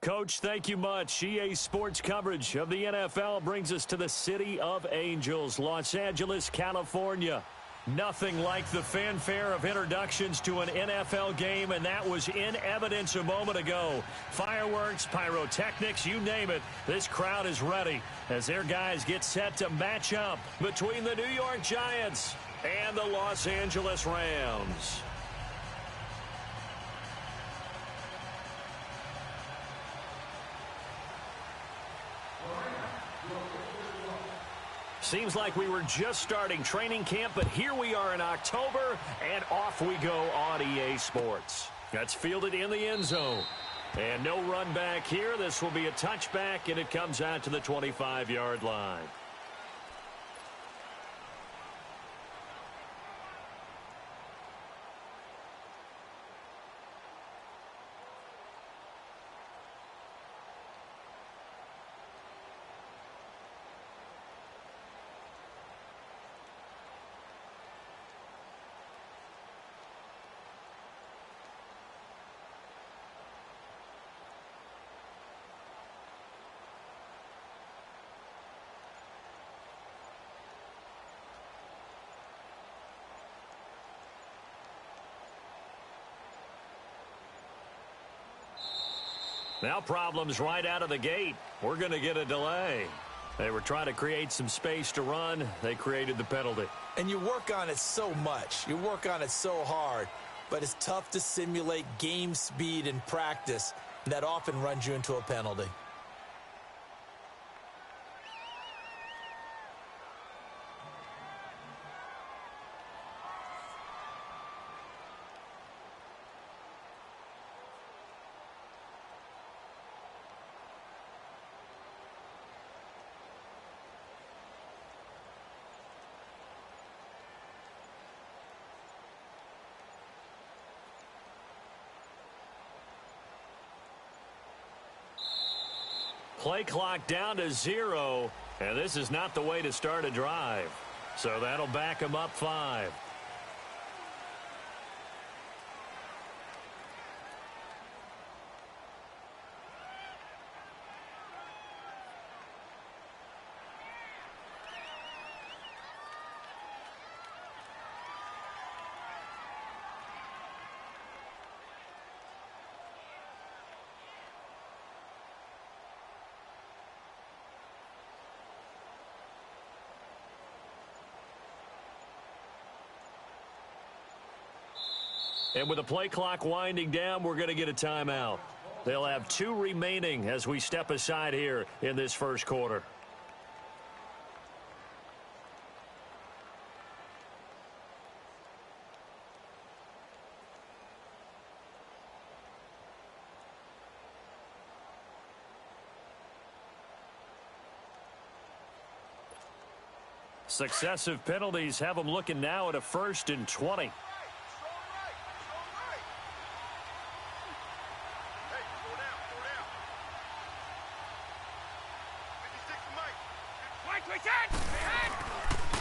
Coach, thank you much. EA Sports coverage of the NFL brings us to the City of Angels, Los Angeles, California. Nothing like the fanfare of introductions to an NFL game, and that was in evidence a moment ago. Fireworks, pyrotechnics, you name it. This crowd is ready as their guys get set to match up between the New York Giants and the Los Angeles Rams. Seems like we were just starting training camp, but here we are in October, and off we go on EA Sports. That's fielded in the end zone. And no run back here. This will be a touchback, and it comes out to the 25-yard line. Now problems right out of the gate. We're going to get a delay. They were trying to create some space to run. They created the penalty. And you work on it so much. You work on it so hard. But it's tough to simulate game speed in practice. And that often runs you into a penalty. Play clock down to 0, and this is not the way to start a drive. So that'll back them up 5. And with the play clock winding down, we're going to get a timeout. They'll have 2 remaining as we step aside here in this first quarter. Successive penalties have them looking now at a 1st and 20.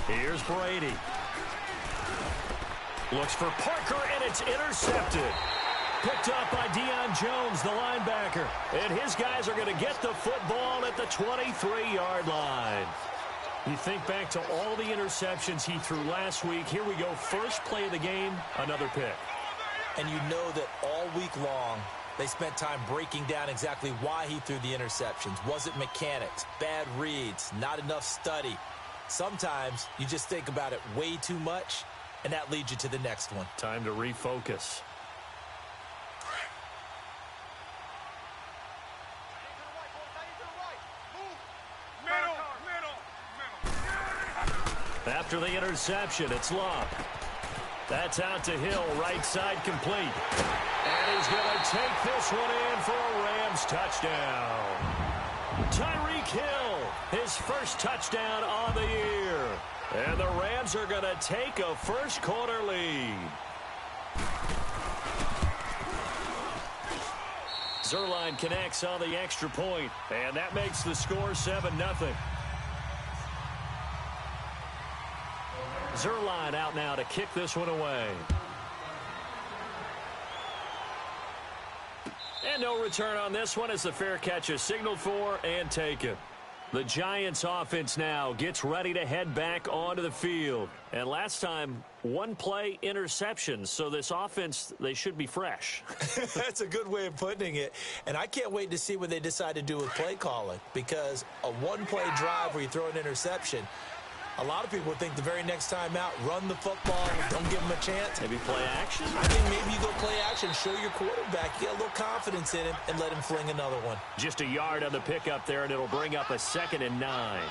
Here's Brady. Looks for Parker, and it's intercepted. Picked up by Deion Jones, the linebacker. And his guys are going to get the football at the 23-yard line. You think back to all the interceptions he threw last week. Here we go. First play of the game, another pick. And you know that all week long, they spent time breaking down exactly why he threw the interceptions. Was it mechanics, bad reads, not enough study? Sometimes you just think about it way too much, and that leads you to the next one. Time to refocus. After the interception, it's Love. That's out to Hill, right side complete. And he's going to take this one in for a Rams touchdown. Tyreek Hill, his first touchdown on the year. And the Rams are going to take a first quarter lead. Zerline connects on the extra point, and that makes the score 7-0. Zerline out now to kick this one away. And no return on this one as the fair catch is signaled for and taken. The Giants offense now gets ready to head back onto the field. And last time, one play interceptions. So this offense, they should be fresh. That's a good way of putting it. And I can't wait to see what they decide to do with play calling. Because a one-play drive where you throw an interception, a lot of people think the very next time out, run the football, don't give them a chance. Maybe play action? I think maybe you go play action, show your quarterback, get a little confidence in him, and let him fling another one. Just a yard on the pickup there, and it'll bring up a 2nd and 9.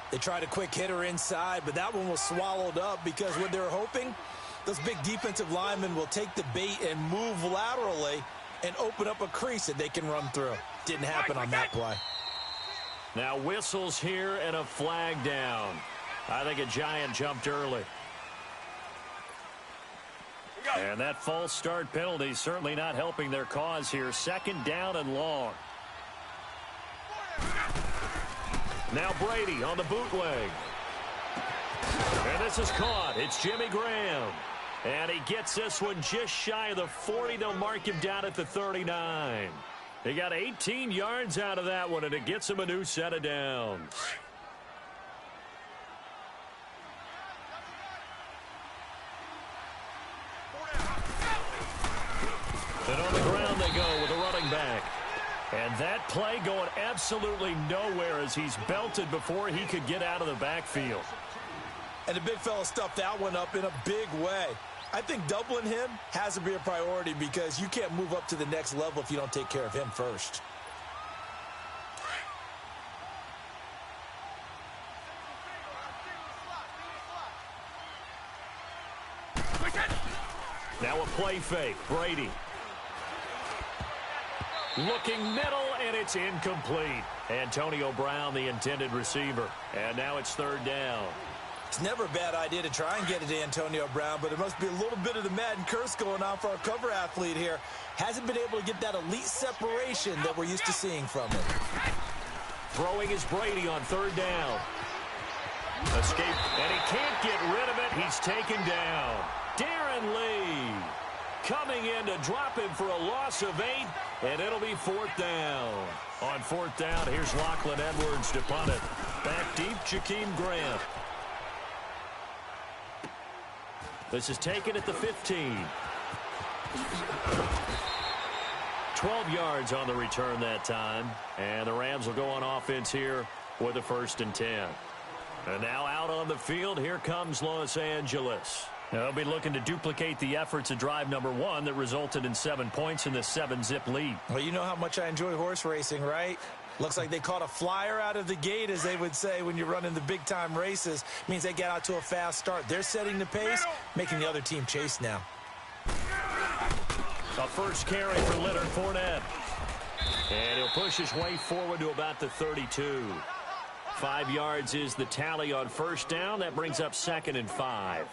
They tried a quick hitter inside, but that one was swallowed up because what they're hoping, those big defensive linemen will take the bait and move laterally and open up a crease that they can run through. Didn't happen on that play. Now whistles here and a flag down. I think a Giant jumped early. And that false start penalty certainly not helping their cause here. 2nd down and long. Now Brady on the bootleg. And this is caught. It's Jimmy Graham. And he gets this one just shy of the 40. They'll mark him down at the 39. He got 18 yards out of that one, and it gets him a new set of downs. And on the ground they go with a running back. And that play going absolutely nowhere as he's belted before he could get out of the backfield. And the big fella stuffed that one up in a big way. I think doubling him has to be a priority because you can't move up to the next level if you don't take care of him first. Now a play fake. Brady. Looking middle, and it's incomplete. Antonio Brown, the intended receiver. And now it's 3rd down. It's never a bad idea to try and get it to Antonio Brown, but there must be a little bit of the Madden curse going on for our cover athlete here. Hasn't been able to get that elite separation that we're used to seeing from him. Throwing is Brady on 3rd down. Escape, and he can't get rid of it. He's taken down. Darren Lee coming in to drop him for a loss of 8, and it'll be 4th down. On 4th down, here's Lachlan Edwards to punt it. Back deep, Jakeem Grant. This is taken at the 15. 12 yards on the return that time. And the Rams will go on offense here with a 1st and 10. And now out on the field, here comes Los Angeles. They'll be looking to duplicate the efforts of drive number 1 that resulted in 7 points in the 7-zip lead. Well, you know how much I enjoy horse racing, right? Looks like they caught a flyer out of the gate, as they would say when you're running the big-time races. Means they get out to a fast start. They're setting the pace, making the other team chase now. A first carry for Leonard Fournette. And he'll push his way forward to about the 32. 5 yards is the tally on 1st down. That brings up 2nd and 5.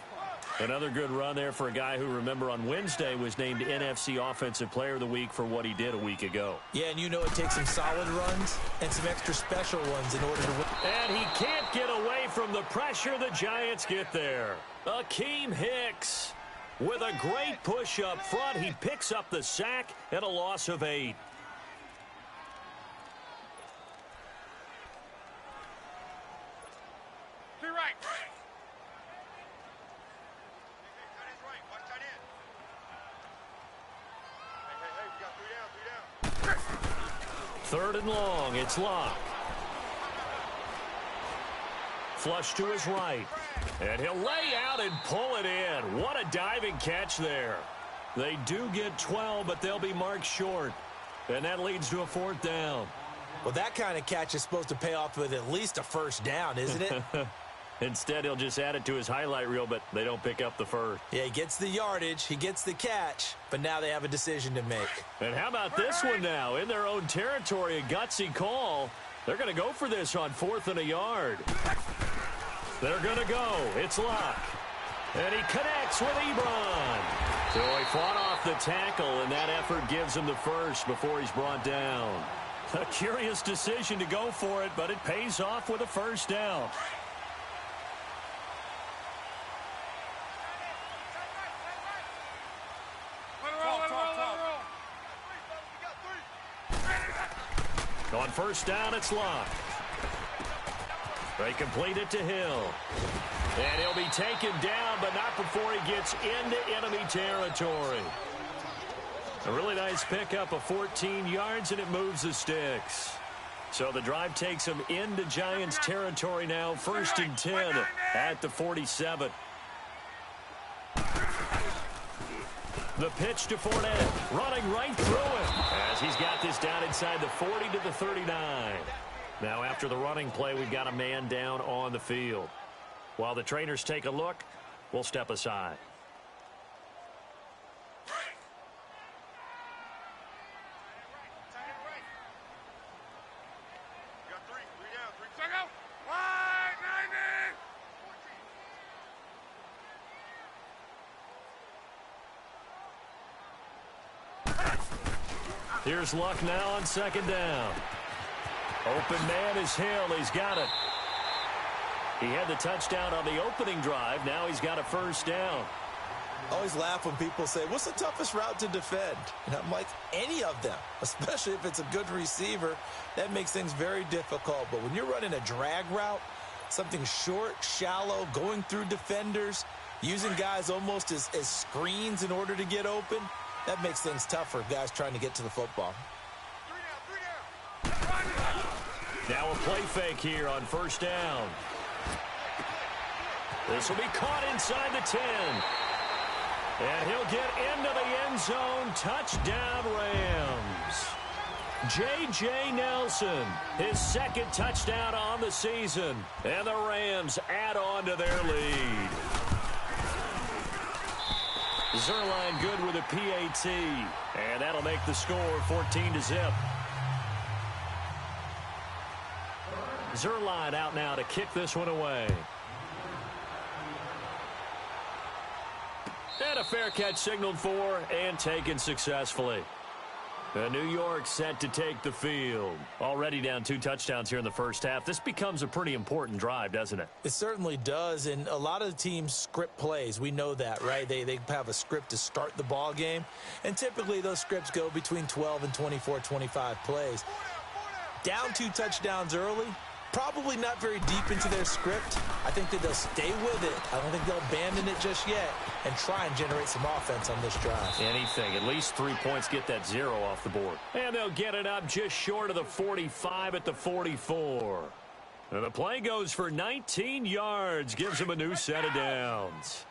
Another good run there for a guy who, remember, on Wednesday was named NFC Offensive Player of the Week for what he did a week ago. Yeah, and you know it takes some solid runs and some extra special ones in order to win. And he can't get away from the pressure. The Giants get there. Akeem Hicks with a great push up front. He picks up the sack and a loss of 8. Third and long, it's Locke. Flush to his right. And he'll lay out and pull it in. What a diving catch there. They do get 12, but they'll be marked short. And that leads to a 4th down. Well, that kind of catch is supposed to pay off with at least a 1st down, isn't it? Instead, he'll just add it to his highlight reel, but they don't pick up the 1st. Yeah, he gets the yardage, he gets the catch, but now they have a decision to make. And how about this one now? In their own territory, a gutsy call. They're going to go for this on 4th and a yard. They're going to go. It's Locke. And he connects with Ebron. So he fought off the tackle, and that effort gives him the 1st before he's brought down. A curious decision to go for it, but it pays off with a 1st down. On first down, it's Luck. They complete it to Hill. And he'll be taken down, but not before he gets into enemy territory. A really nice pickup of 14 yards, and it moves the sticks. So the drive takes him into Giants territory now, 1st and 10 at the 47. The pitch to Fournette, running right through him as he's got this down inside the 40 to the 39. Now after the running play, we've got a man down on the field. While the trainers take a look, we'll step aside. Here's Luck now on 2nd down. Open man is Hill. He's got it. He had the touchdown on the opening drive. Now he's got a 1st down. I always laugh when people say, what's the toughest route to defend? And I'm like, any of them, especially if it's a good receiver. That makes things very difficult. But when you're running a drag route, something short, shallow, going through defenders, using guys almost as screens in order to get open, that makes things tough for guys trying to get to the football. Now a play fake here on 1st down. This will be caught inside the 10. And he'll get into the end zone. Touchdown, Rams. J.J. Nelson, his 2nd touchdown on the season. And the Rams add on to their lead. Zerline good with a PAT. And that'll make the score 14-0. Zerline out now to kick this one away. And a fair catch signaled for and taken successfully. New York set to take the field. Already down 2 touchdowns here in the first half. This becomes a pretty important drive, doesn't it? It certainly does, and a lot of the teams script plays. We know that, right? They have a script to start the ball game, and typically those scripts go between 12 and 24, 25 plays. Down 2 touchdowns early, probably not very deep into their script. I think that they'll stay with it. I don't think they'll abandon it just yet and try and generate some offense on this drive. Anything. At least 3 points, get that 0 off the board. And they'll get it up just short of the 45 at the 44. And the play goes for 19 yards. Gives them a new set of downs.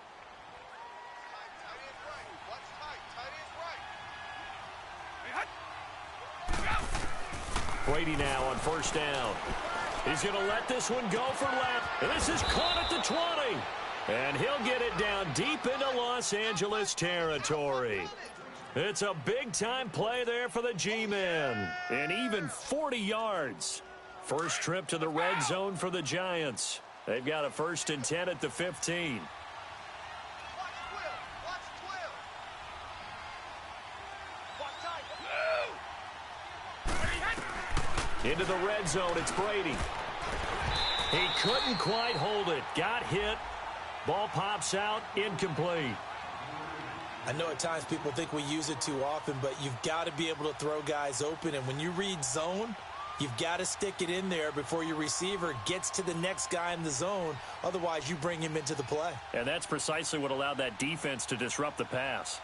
Brady now on 1st down. He's going to let this one go for left. And this is caught at the 20. And he'll get it down deep into Los Angeles territory. It's a big-time play there for the G-men. And even 40 yards. First trip to the red zone for the Giants. They've got a 1st and 10 at the 15. Into the red zone, it's Brady. He couldn't quite hold it. Got hit. Ball pops out, incomplete. I know at times people think we use it too often, but you've got to be able to throw guys open. And when you read zone, you've got to stick it in there before your receiver gets to the next guy in the zone. Otherwise, you bring him into the play. And that's precisely what allowed that defense to disrupt the pass.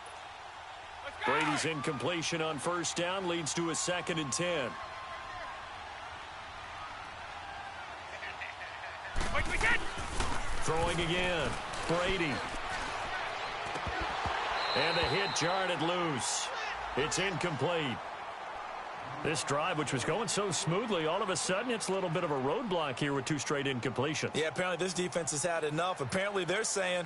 Brady's incompletion on 1st down leads to a 2nd and 10. Throwing again. Brady. And the hit jarred it loose. It's incomplete. This drive, which was going so smoothly, all of a sudden it's a little bit of a roadblock here with 2 straight incompletions. Yeah, apparently this defense has had enough. Apparently they're saying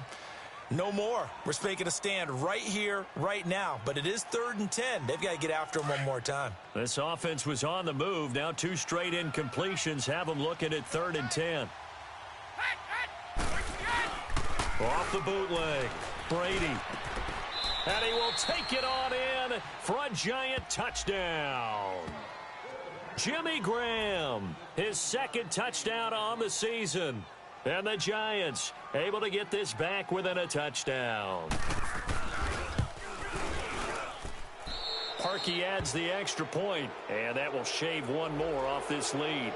no more. We're making a stand right here, right now. But it is 3rd and 10. They've got to get after him one more time. This offense was on the move. Now 2 straight incompletions have them looking at 3rd and 10. Off the bootleg, Brady. And he will take it on in for a Giant touchdown. Jimmy Graham, his 2nd touchdown on the season. And the Giants able to get this back within a touchdown. Parkey adds the extra point, and that will shave one more off this lead.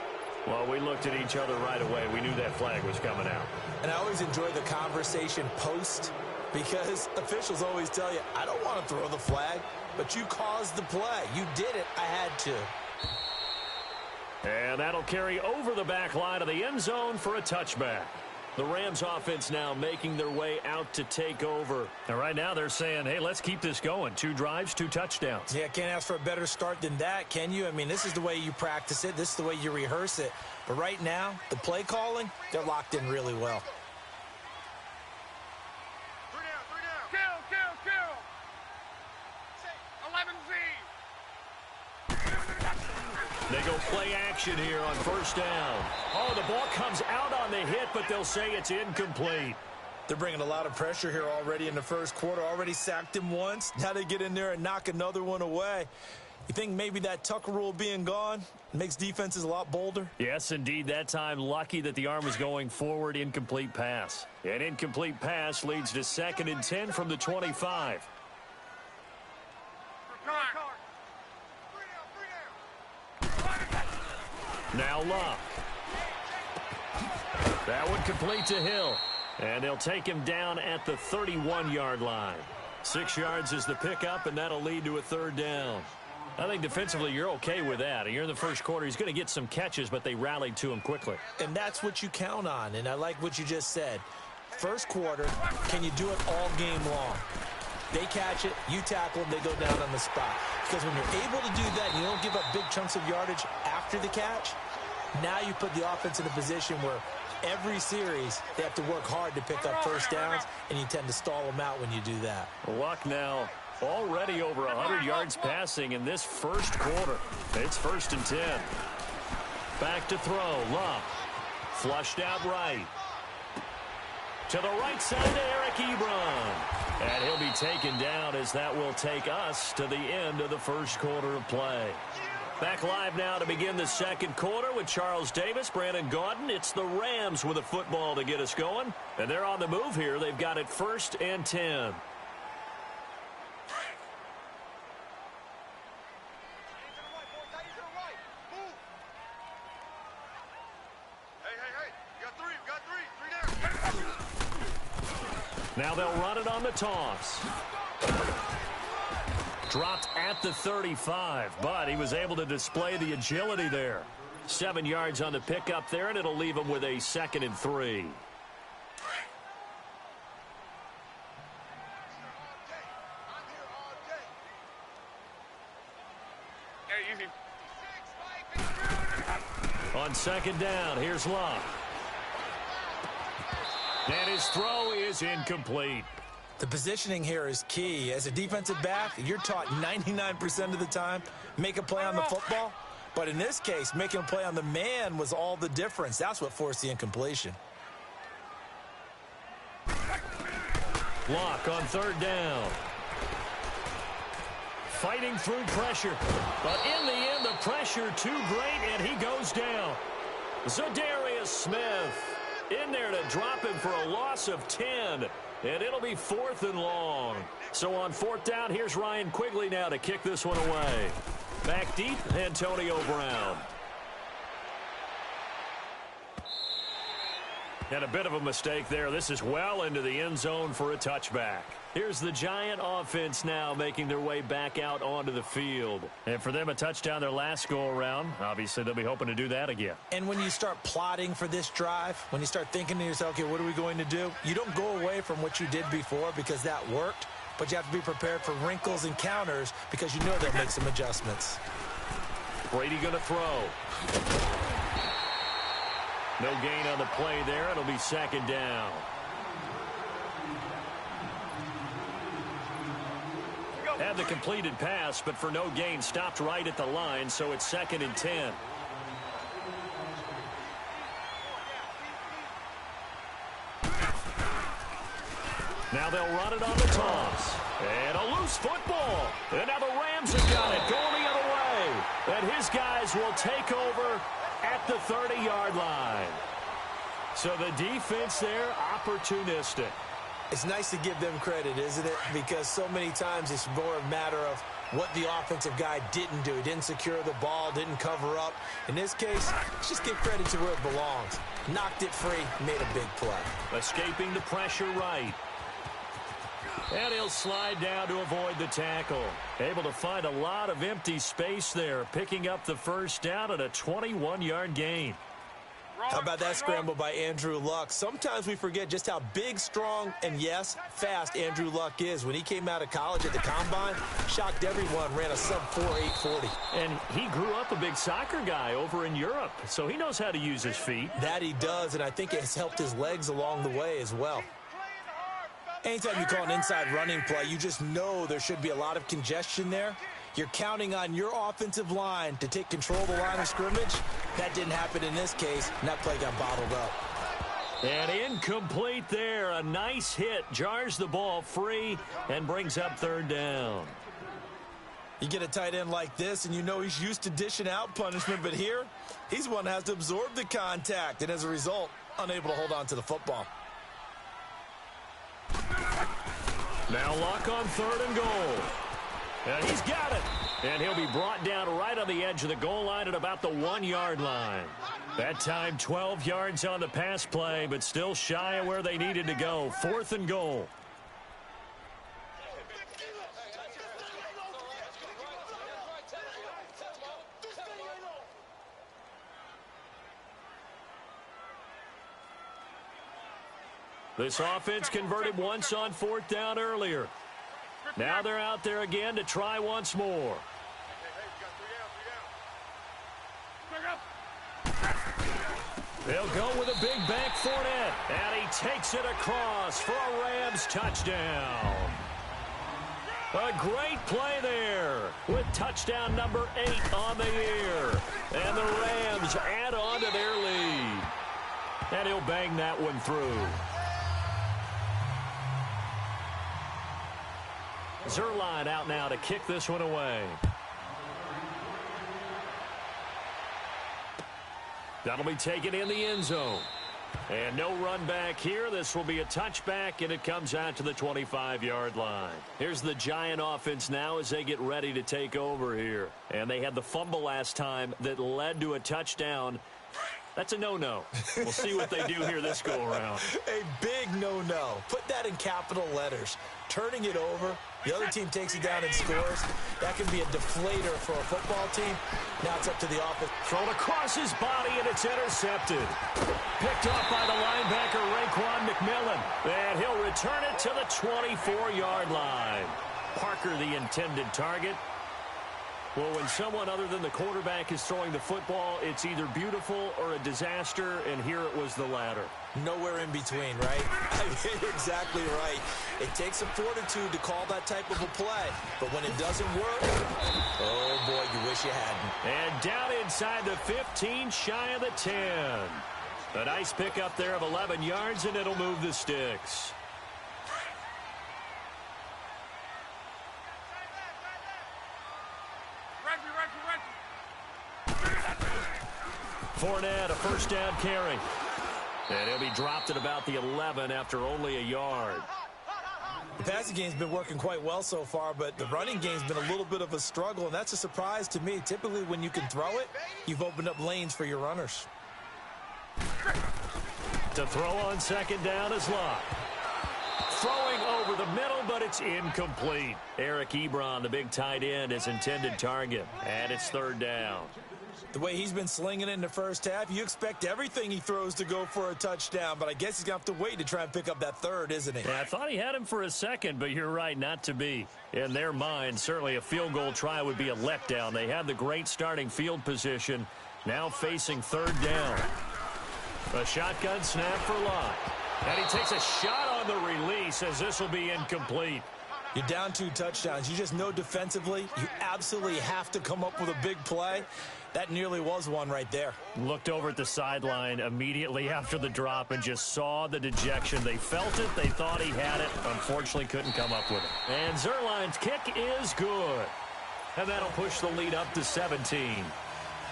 Well, we looked at each other right away. We knew that flag was coming out. And I always enjoy the conversation post, because officials always tell you, I don't want to throw the flag, but you caused the play. You did it. I had to. And that'll carry over the back line of the end zone for a touchback. The Rams offense now making their way out to take over. And right now they're saying, hey, let's keep this going. 2 drives, 2 touchdowns. Yeah, can't ask for a better start than that, can you? I mean, this is the way you practice it. This is the way you rehearse it. But right now, the play calling, they're locked in really well. They go play action here on first down. Oh, the ball comes out on the hit, but they'll say it's incomplete. They're bringing a lot of pressure here already in the first quarter. Already sacked him once. Now they get in there and knock another one away. You think maybe that Tucker rule being gone makes defenses a lot bolder? Yes, indeed. That time, lucky that the arm was going forward. Incomplete pass. An incomplete pass leads to 2nd and 10 from the 25. Now Luck. That one complete to Hill. And they'll take him down at the 31-yard line. 6 yards is the pickup, and that'll lead to a 3rd down. I think defensively you're okay with that. You're in the first quarter. He's going to get some catches, but they rallied to him quickly. And that's what you count on, and I like what you just said. First quarter, can you do it all game long? They catch it, you tackle them, they go down on the spot. Because when you're able to do that, you don't give up big chunks of yardage after the catch. Now you put the offense in a position where every series they have to work hard to pick up first downs, and you tend to stall them out when you do that. Luck now already over 100 yards passing in this first quarter. It's 1st and 10. Back to throw. Luck. Flushed out right. To the right side to Eric Ebron. And he'll be taken down as that will take us to the end of the first quarter of play. Back live now to begin the second quarter with Charles Davis, Brandon Gaudin. It's the Rams with a football to get us going. And they're on the move here. They've got it 1st and 10. Now they'll run it on the toss. Dropped at the 35, but he was able to display the agility there. 7 yards on the pickup there, and it'll leave him with a 2nd and 3. On 2nd down, here's Luck. And his throw is incomplete. The positioning here is key. As a defensive back, you're taught 99% of the time, make a play on the football. But in this case, making a play on the man was all the difference. That's what forced the incompletion. Luck on 3rd down. Fighting through pressure. But in the end, the pressure too great, and he goes down. Zadarius Smith in there to drop him for a loss of 10. And it'll be 4th and long. So on 4th down, here's Ryan Quigley now to kick this one away. Back deep, Antonio Brown. And a bit of a mistake there. This is well into the end zone for a touchback. Here's the Giant offense now making their way back out onto the field. And for them, a touchdown their last go-around. Obviously, they'll be hoping to do that again. And when you start plotting for this drive, when you start thinking to yourself, okay, what are we going to do? You don't go away from what you did before because that worked, but you have to be prepared for wrinkles and counters because you know they'll make some adjustments. Brady going to throw. No gain on the play there. It'll be 2nd down. Had the completed pass, but for no gain, stopped right at the line, so it's 2nd and 10. Now they'll run it on the toss. And a loose football. And now the Rams have got it going the other way. And his guys will take over at the 30-yard line. So the defense there, opportunistic. It's nice to give them credit, isn't it? Because so many times it's more a matter of what the offensive guy didn't do. He didn't secure the ball, didn't cover up. In this case, let's just give credit to where it belongs. Knocked it free, made a big play. Escaping the pressure right. And he'll slide down to avoid the tackle. Able to find a lot of empty space there, picking up the first down at a 21-yard gain. How about that scramble by Andrew Luck? Sometimes we forget just how big, strong, and yes, fast Andrew Luck is. When he came out of college at the Combine, shocked everyone, ran a sub-4 840. And he grew up a big soccer guy over in Europe, so he knows how to use his feet. That he does, and I think it has helped his legs along the way as well. Anytime you call an inside running play, you just know there should be a lot of congestion there. You're counting on your offensive line to take control of the line of scrimmage. That didn't happen in this case, and that play got bottled up. And incomplete there. A nice hit. Jars the ball free and brings up third down. You get a tight end like this, and you know he's used to dishing out punishment, but here, he's one that has to absorb the contact, and as a result, unable to hold on to the football. Now Luck on third and goal. And he's got it. And he'll be brought down right on the edge of the goal line at about the 1-yard line. That time 12 yards on the pass play, but still shy of where they needed to go. Fourth and goal. This offense converted once on fourth down earlier. Now they're out there again to try once more. They'll go with a big back Fournette, and he takes it across for a Rams touchdown. A great play there with touchdown number 8 on the year. And the Rams add on to their lead. And he'll bang that one through. Zuerlein out now to kick this one away. That'll be taken in the end zone. And no run back here. This will be a touchback, and it comes out to the 25-yard line. Here's the Giant offense now as they get ready to take over here. And they had the fumble last time that led to a touchdown. That's a no-no. We'll see what they do here this go-around. A big no-no. Put that in capital letters. Turning it over, the other team takes it down and scores. That can be a deflator for a football team. Now it's up to the offense. Thrown across his body, and it's intercepted. Picked off by the linebacker, Raekwon McMillan. And he'll return it to the 24-yard line. Parker, the intended target. Well, when someone other than the quarterback is throwing the football, it's either beautiful or a disaster, and here it was the latter. Nowhere in between, right? I mean, exactly right. It takes some fortitude to call that type of a play, but when it doesn't work, oh boy, you wish you hadn't. And down inside the 15, shy of the 10. A nice pickup there of 11 yards, and it'll move the sticks. Fournette, a first down carry. And he'll be dropped at about the 11 after only a yard. The passing game's been working quite well so far, but the running game's been a little bit of a struggle, and that's a surprise to me. Typically, when you can throw it, you've opened up lanes for your runners. To throw on second down is Luck. Throwing over the middle, but it's incomplete. Eric Ebron, the big tight end, is intended target. And it's third down. The way he's been slinging it in the first half, you expect everything he throws to go for a touchdown, but I guess he's going to have to wait to try and pick up that third, isn't he? Yeah, I thought he had him for a second, but you're right, not to be. In their mind, certainly a field goal try would be a letdown. They had the great starting field position, now facing third down. A shotgun snap for Luck. And he takes a shot on the release as this will be incomplete. You're down 2 touchdowns. You just know defensively you absolutely have to come up with a big play. That nearly was one right there. Looked over at the sideline immediately after the drop and just saw the dejection. They felt it. They thought he had it. Unfortunately, couldn't come up with it. And Zuerlein's kick is good. And that'll push the lead up to 17.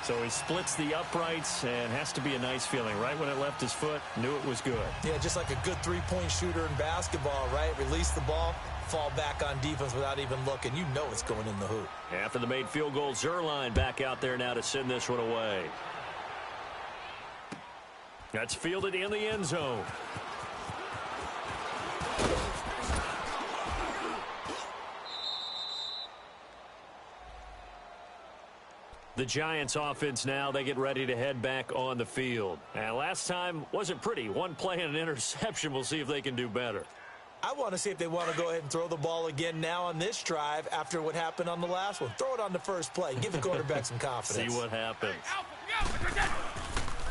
So he splits the uprights, and has to be a nice feeling. Right when it left his foot, knew it was good. Yeah, just like a good three-point shooter in basketball, right? Release the ball, fall back on defense without even looking. You know it's going in the hoop. After the made field goal, Zerline back out there now to send this one away. That's fielded in the end zone. The Giants offense now, they get ready to head back on the field. And last time wasn't pretty. One play and an interception. We'll see if they can do better. I want to see if they want to go ahead and throw the ball again now on this drive after what happened on the last one. Throw it on the first play. Give the quarterback some confidence. See what happens.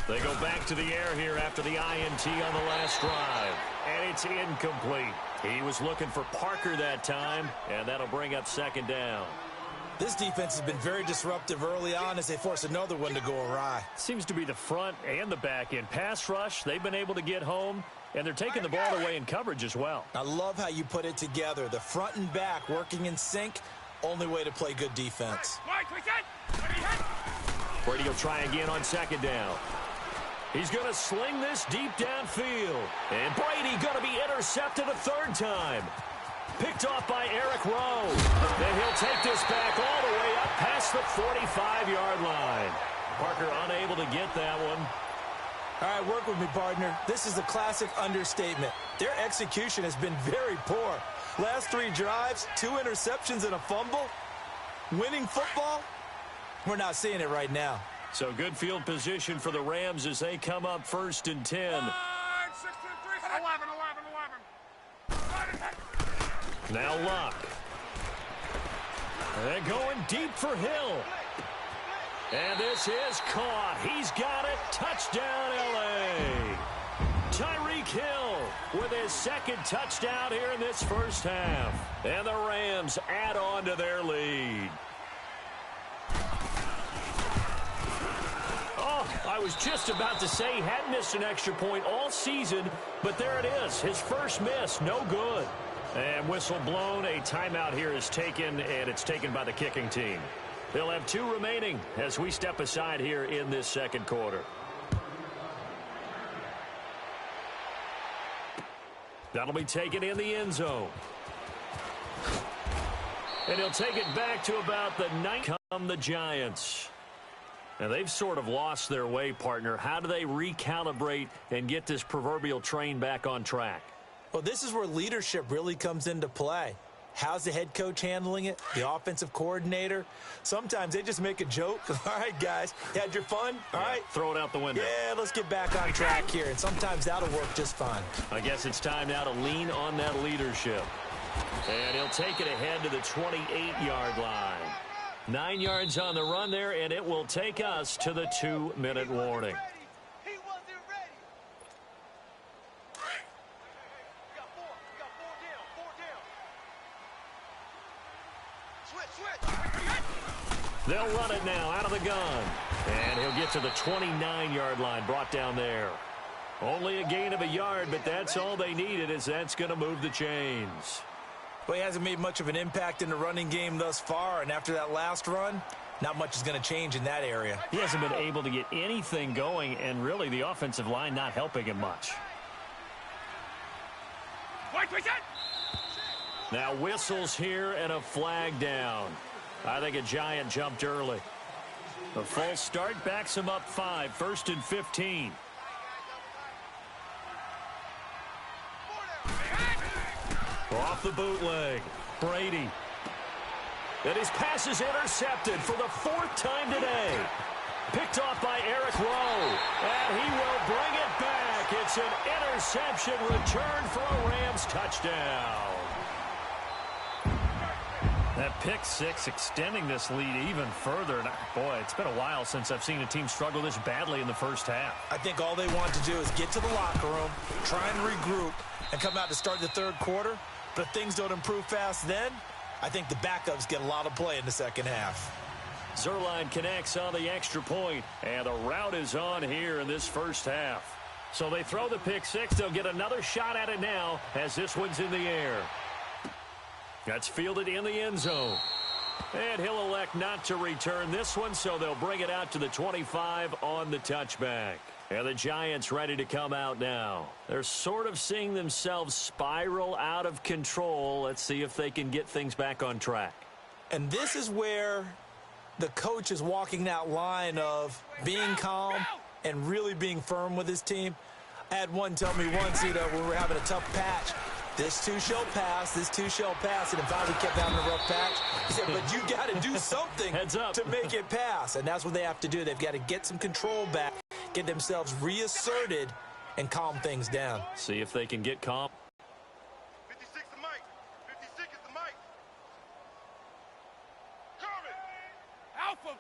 They go back to the air here after the INT on the last drive. And it's incomplete. He was looking for Parker that time, and that'll bring up second down. This defense has been very disruptive early on as they force another one to go awry. Seems to be the front and the back end. Pass rush, they've been able to get home, and they're taking the ball away in coverage as well. I love how you put it together. The front and back working in sync, only way to play good defense. Brady will try again on second down. He's going to sling this deep downfield. And Brady going to be intercepted a third time. Picked off by Eric Rowe. Then he'll take this back all the way up past the 45-yard line. Parker unable to get that one. All right, work with me, partner. This is a classic understatement. Their execution has been very poor. Last 3 drives, 2 interceptions and a fumble. Winning football? We're not seeing it right now. So good field position for the Rams as they come up 1st and 10. 11. Now Luck. They're going deep for Hill. And this is caught. He's got it. Touchdown, L.A. Tyreek Hill with his second touchdown here in this first half. And the Rams add on to their lead. I was just about to say he hadn't missed an extra point all season, but there it is. His first miss, no good. And whistle blown. A timeout here is taken, and it's taken by the kicking team. They'll have 2 remaining as we step aside here in this second quarter. That'll be taken in the end zone. And he'll take it back to about the 9. Come the Giants. Now, they've sort of lost their way, partner. How do they recalibrate and get this proverbial train back on track? Well, this is where leadership really comes into play. How's the head coach handling it? The offensive coordinator? Sometimes they just make a joke. All right, guys, you had your fun? All right. Throw it out the window. Yeah, let's get back on track here. And sometimes that'll work just fine. I guess it's time now to lean on that leadership. And he'll take it ahead to the 28-yard line. 9 yards on the run there, and it will take us to the 2-minute warning. He wasn't ready. Got 4 down. Switch. They'll run it now out of the gun. And he'll get to the 29-yard line, brought down there. Only a gain of a yard, but that's all they needed, as that's going to move the chains. Well, he hasn't made much of an impact in the running game thus far, and after that last run, not much is going to change in that area. He hasn't been able to get anything going, and really the offensive line not helping him much. Now whistles here and a flag down. I think a Giant jumped early. A false start backs him up 5, 1st and 15. Off the bootleg, Brady. And his pass is intercepted for the 4th time today. Picked off by Eric Rowe. And he will bring it back. It's an interception return for a Rams touchdown. That pick 6 extending this lead even further. And boy, it's been a while since I've seen a team struggle this badly in the first half. I think all they want to do is get to the locker room, try and regroup, and come out to start the third quarter. But if things don't improve fast then, I think the backups get a lot of play in the second half. Zerline connects on the extra point, and the route is on here in this first half. So they throw the pick 6. They'll get another shot at it now as this one's in the air. That's fielded in the end zone. And he'll elect not to return this one, so they'll bring it out to the 25 on the touchback. And the Giants ready to come out now. They're sort of seeing themselves spiral out of control. Let's see if they can get things back on track. And this is where the coach is walking that line of being calm and really being firm with his team. I had one tell me once, when we were having a tough patch, this too shall pass, this too shall pass. And if I kept having a rough patch, he said, but you got to do something to make it pass. And that's what they have to do. They've got to get some control back, get themselves reasserted, and calm things down. See if they can get calm. 56 the mic. 56 is the mic. Alpha.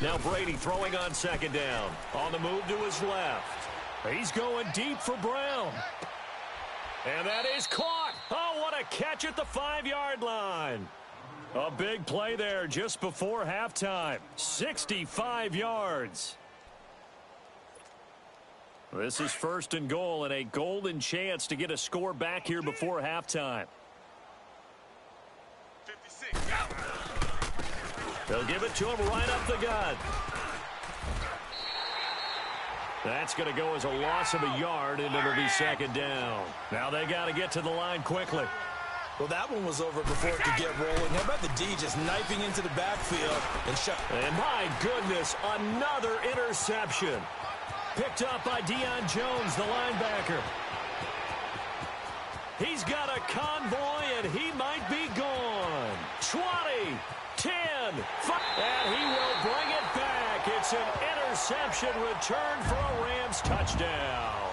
Now Brady throwing on second down. On the move to his left. He's going deep for Brown. And that is caught. Oh, what a catch at the 5-yard line. A big play there just before halftime. 65 yards. This is 1st and goal and a golden chance to get a score back here before halftime. 56. They'll give it to him right up the gut. That's going to go as a loss of a yard, and it'll be second down. Now they got to get to the line quickly. Well, that one was over before it could get rolling. How about the D just knifing into the backfield and shut? And my goodness, another interception. Picked up by Deion Jones, the linebacker. He's got a convoy, and he might be gone. 20, 10, 5, and he will bring it back. It's an interception return for a Rams touchdown.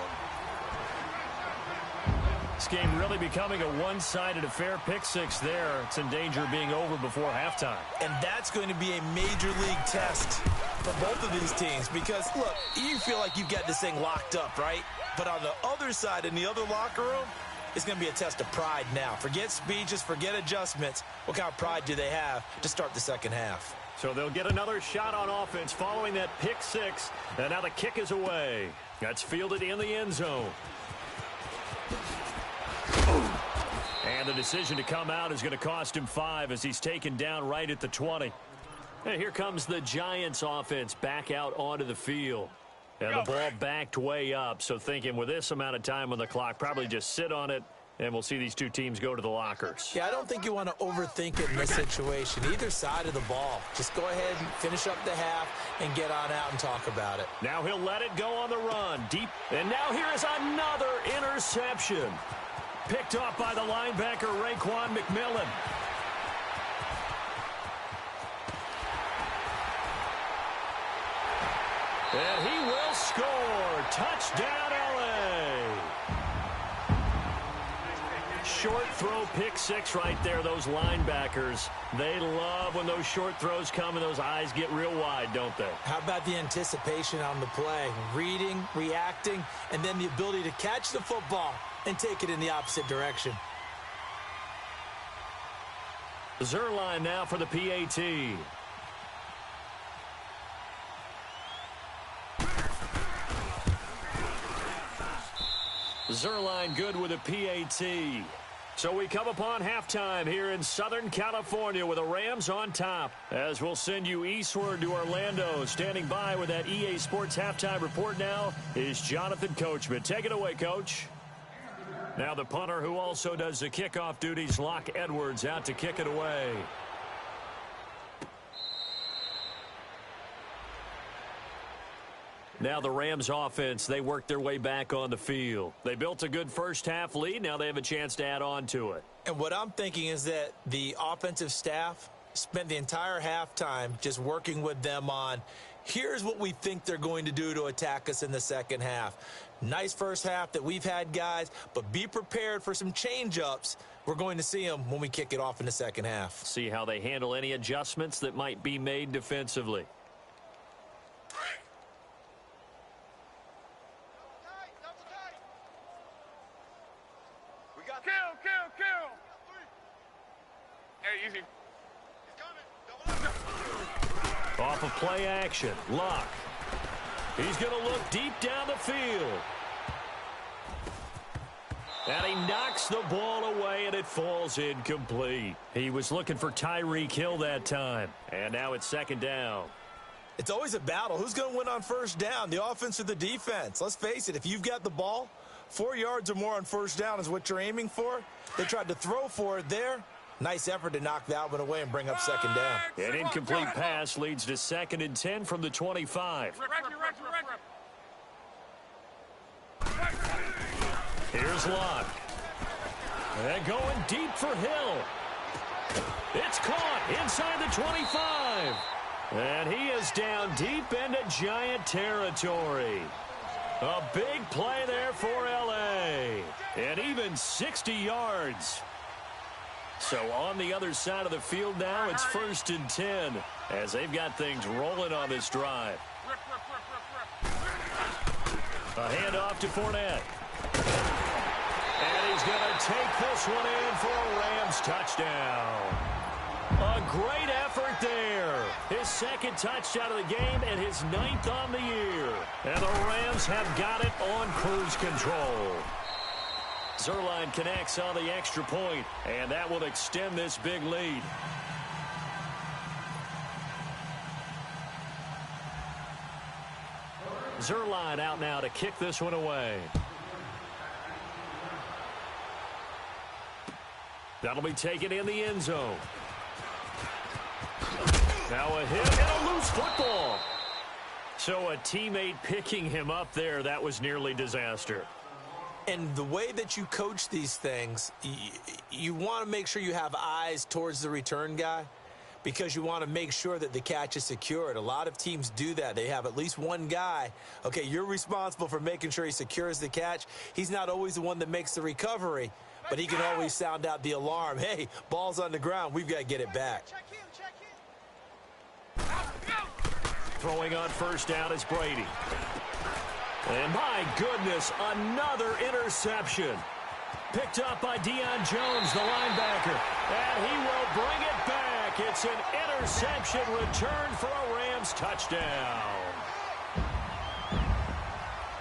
This game really becoming a one-sided affair. Pick 6 there. It's in danger of being over before halftime. And that's going to be a major league test for both of these teams because, look, you feel like you've got this thing locked up, right? But on the other side, in the other locker room, it's going to be a test of pride now. Forget speeches, forget adjustments. What kind of pride do they have to start the second half? So they'll get another shot on offense following that pick 6. And now the kick is away. That's fielded in the end zone. And the decision to come out is going to cost him 5 as he's taken down right at the 20. And here comes the Giants offense back out onto the field. And the ball backed way up. So thinking with this amount of time on the clock, probably just sit on it. And we'll see these two teams go to the lockers. Yeah, I don't think you want to overthink it in this situation. Either side of the ball. Just go ahead and finish up the half and get on out and talk about it. Now he'll let it go on the run. Deep. And now here is another interception. Picked off by the linebacker, Raekwon McMillan. And he will score. Touchdown, L.A. Short throw, pick 6 right there. Those linebackers, they love when those short throws come and those eyes get real wide, don't they? How about the anticipation on the play? Reading, reacting, and then the ability to catch the football and take it in the opposite direction. Zerline now for the PAT. Zerline good with a PAT. So we come upon halftime here in Southern California with the Rams on top. As we'll send you eastward to Orlando. Standing by with that EA Sports halftime report now is Jonathan Coachman. Take it away, Coach. Now the punter who also does the kickoff duties, Locke Edwards, out to kick it away. Now the Rams offense, they worked their way back on the field. They built a good first half lead. Now they have a chance to add on to it. And what I'm thinking is that the offensive staff spent the entire halftime just working with them on, here's what we think they're going to do to attack us in the second half. Nice first half that we've had, guys, but be prepared for some change-ups. We're going to see them when we kick it off in the second half. See how they handle any adjustments that might be made defensively. Kill. Hey, easy. He's coming. Off of play action, Locke. He's going to look deep down the field. And he knocks the ball away, and it falls incomplete. He was looking for Tyreek Hill that time. And now it's second down. It's always a battle. Who's going to win on first down, the offense or the defense? Let's face it, if you've got the ball, 4 yards or more on first down is what you're aiming for. They tried to throw for it there. Nice effort to knock that one away and bring up second down. An incomplete pass leads to 2nd and 10 from the 25. Here's Locke. And going deep for Hill. It's caught inside the 25. And he is down deep into Giant territory. A big play there for L.A. And even 60 yards. So on the other side of the field now, it's 1st and 10 as they've got things rolling on this drive. A handoff to Fournette. And he's going to take this one in for a Rams touchdown. A great effort there. His 2nd touchdown of the game and his 9th on the year. And the Rams have got it on cruise control. Zuerlein connects on the extra point, and that will extend this big lead. Zuerlein out now to kick this one away. That'll be taken in the end zone. Now a hit and a loose football. So a teammate picking him up there, that was nearly disaster. And the way that you coach these things, you want to make sure you have eyes towards the return guy because you want to make sure that the catch is secured. A lot of teams do that. They have at least one guy. Okay, you're responsible for making sure he secures the catch. He's not always the one that makes the recovery, but he can always sound out the alarm. Hey, ball's on the ground. We've got to get it back. Throwing on first down is Brady. And my goodness, another interception. Picked up by Deion Jones, the linebacker. And he will bring it back. It's an interception return for a Rams touchdown.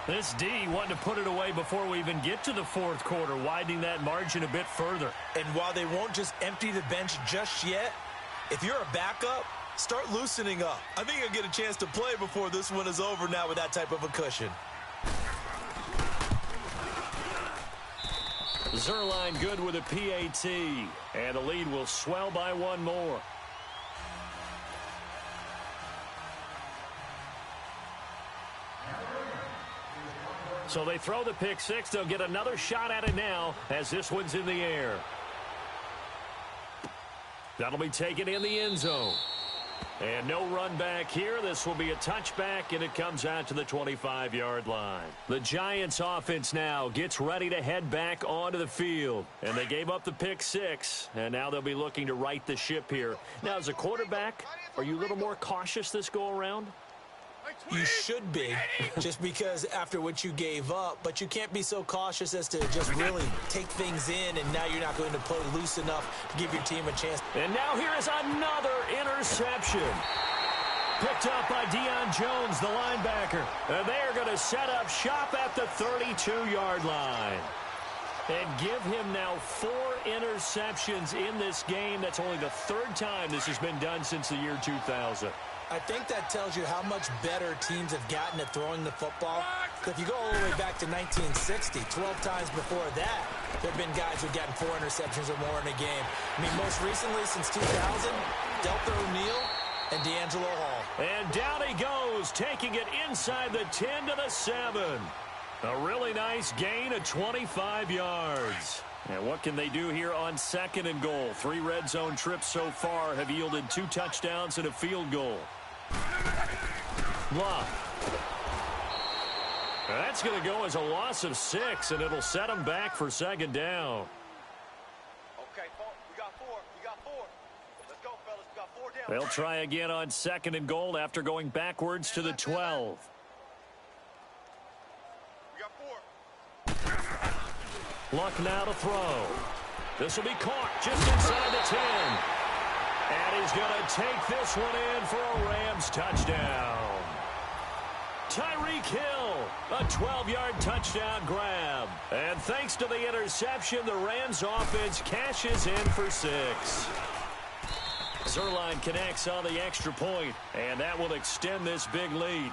This D wanted to put it away before we even get to the 4th quarter, widening that margin a bit further. And while they won't just empty the bench just yet, if you're a backup, start loosening up. I think you'll get a chance to play before this one is over now with that type of a cushion. Zuerlein good with a PAT, and the lead will swell by one more. So they throw the pick six. They'll get another shot at it now as this one's in the air. That'll be taken in the end zone. And no run back here. This will be a touchback, and it comes out to the 25-yard line. The Giants offense now gets ready to head back onto the field. And they gave up the pick six, and now they'll be looking to right the ship here. Now, as a quarterback, are you a little more cautious this go-around? You should be, just because after what you gave up, but you can't be so cautious as to just really take things in, and now you're not going to play loose enough to give your team a chance. And now here is another interception. Picked up by Deion Jones, the linebacker. And they are going to set up shop at the 32-yard line. And give him now 4 interceptions in this game. That's only the 3rd time this has been done since the year 2000. I think that tells you how much better teams have gotten at throwing the football. If you go all the way back to 1960, 12 times before that, there have been guys who've gotten 4 interceptions or more in a game. I mean, most recently, since 2000, Deltha O'Neal and D'Angelo Hall. And down he goes, taking it inside the 10 to the 7. A really nice gain of 25 yards. And what can they do here on 2nd and goal? 3 red zone trips so far have yielded 2 touchdowns and a field goal. Locke. That's going to go as a loss of 6, and it'll set them back for 2nd down. Okay, we got 4. We got 4. Let's go, fellas. We got 4 down. They'll try again on 2nd and goal after going backwards to the 12. We got 4. Luck now to throw. This will be caught just inside the 10. And he's going to take this one in for a Rams touchdown. Tyreek Hill, a 12-yard touchdown grab. And thanks to the interception, the Rams offense cashes in for 6. Zerline connects on the extra point, and that will extend this big lead.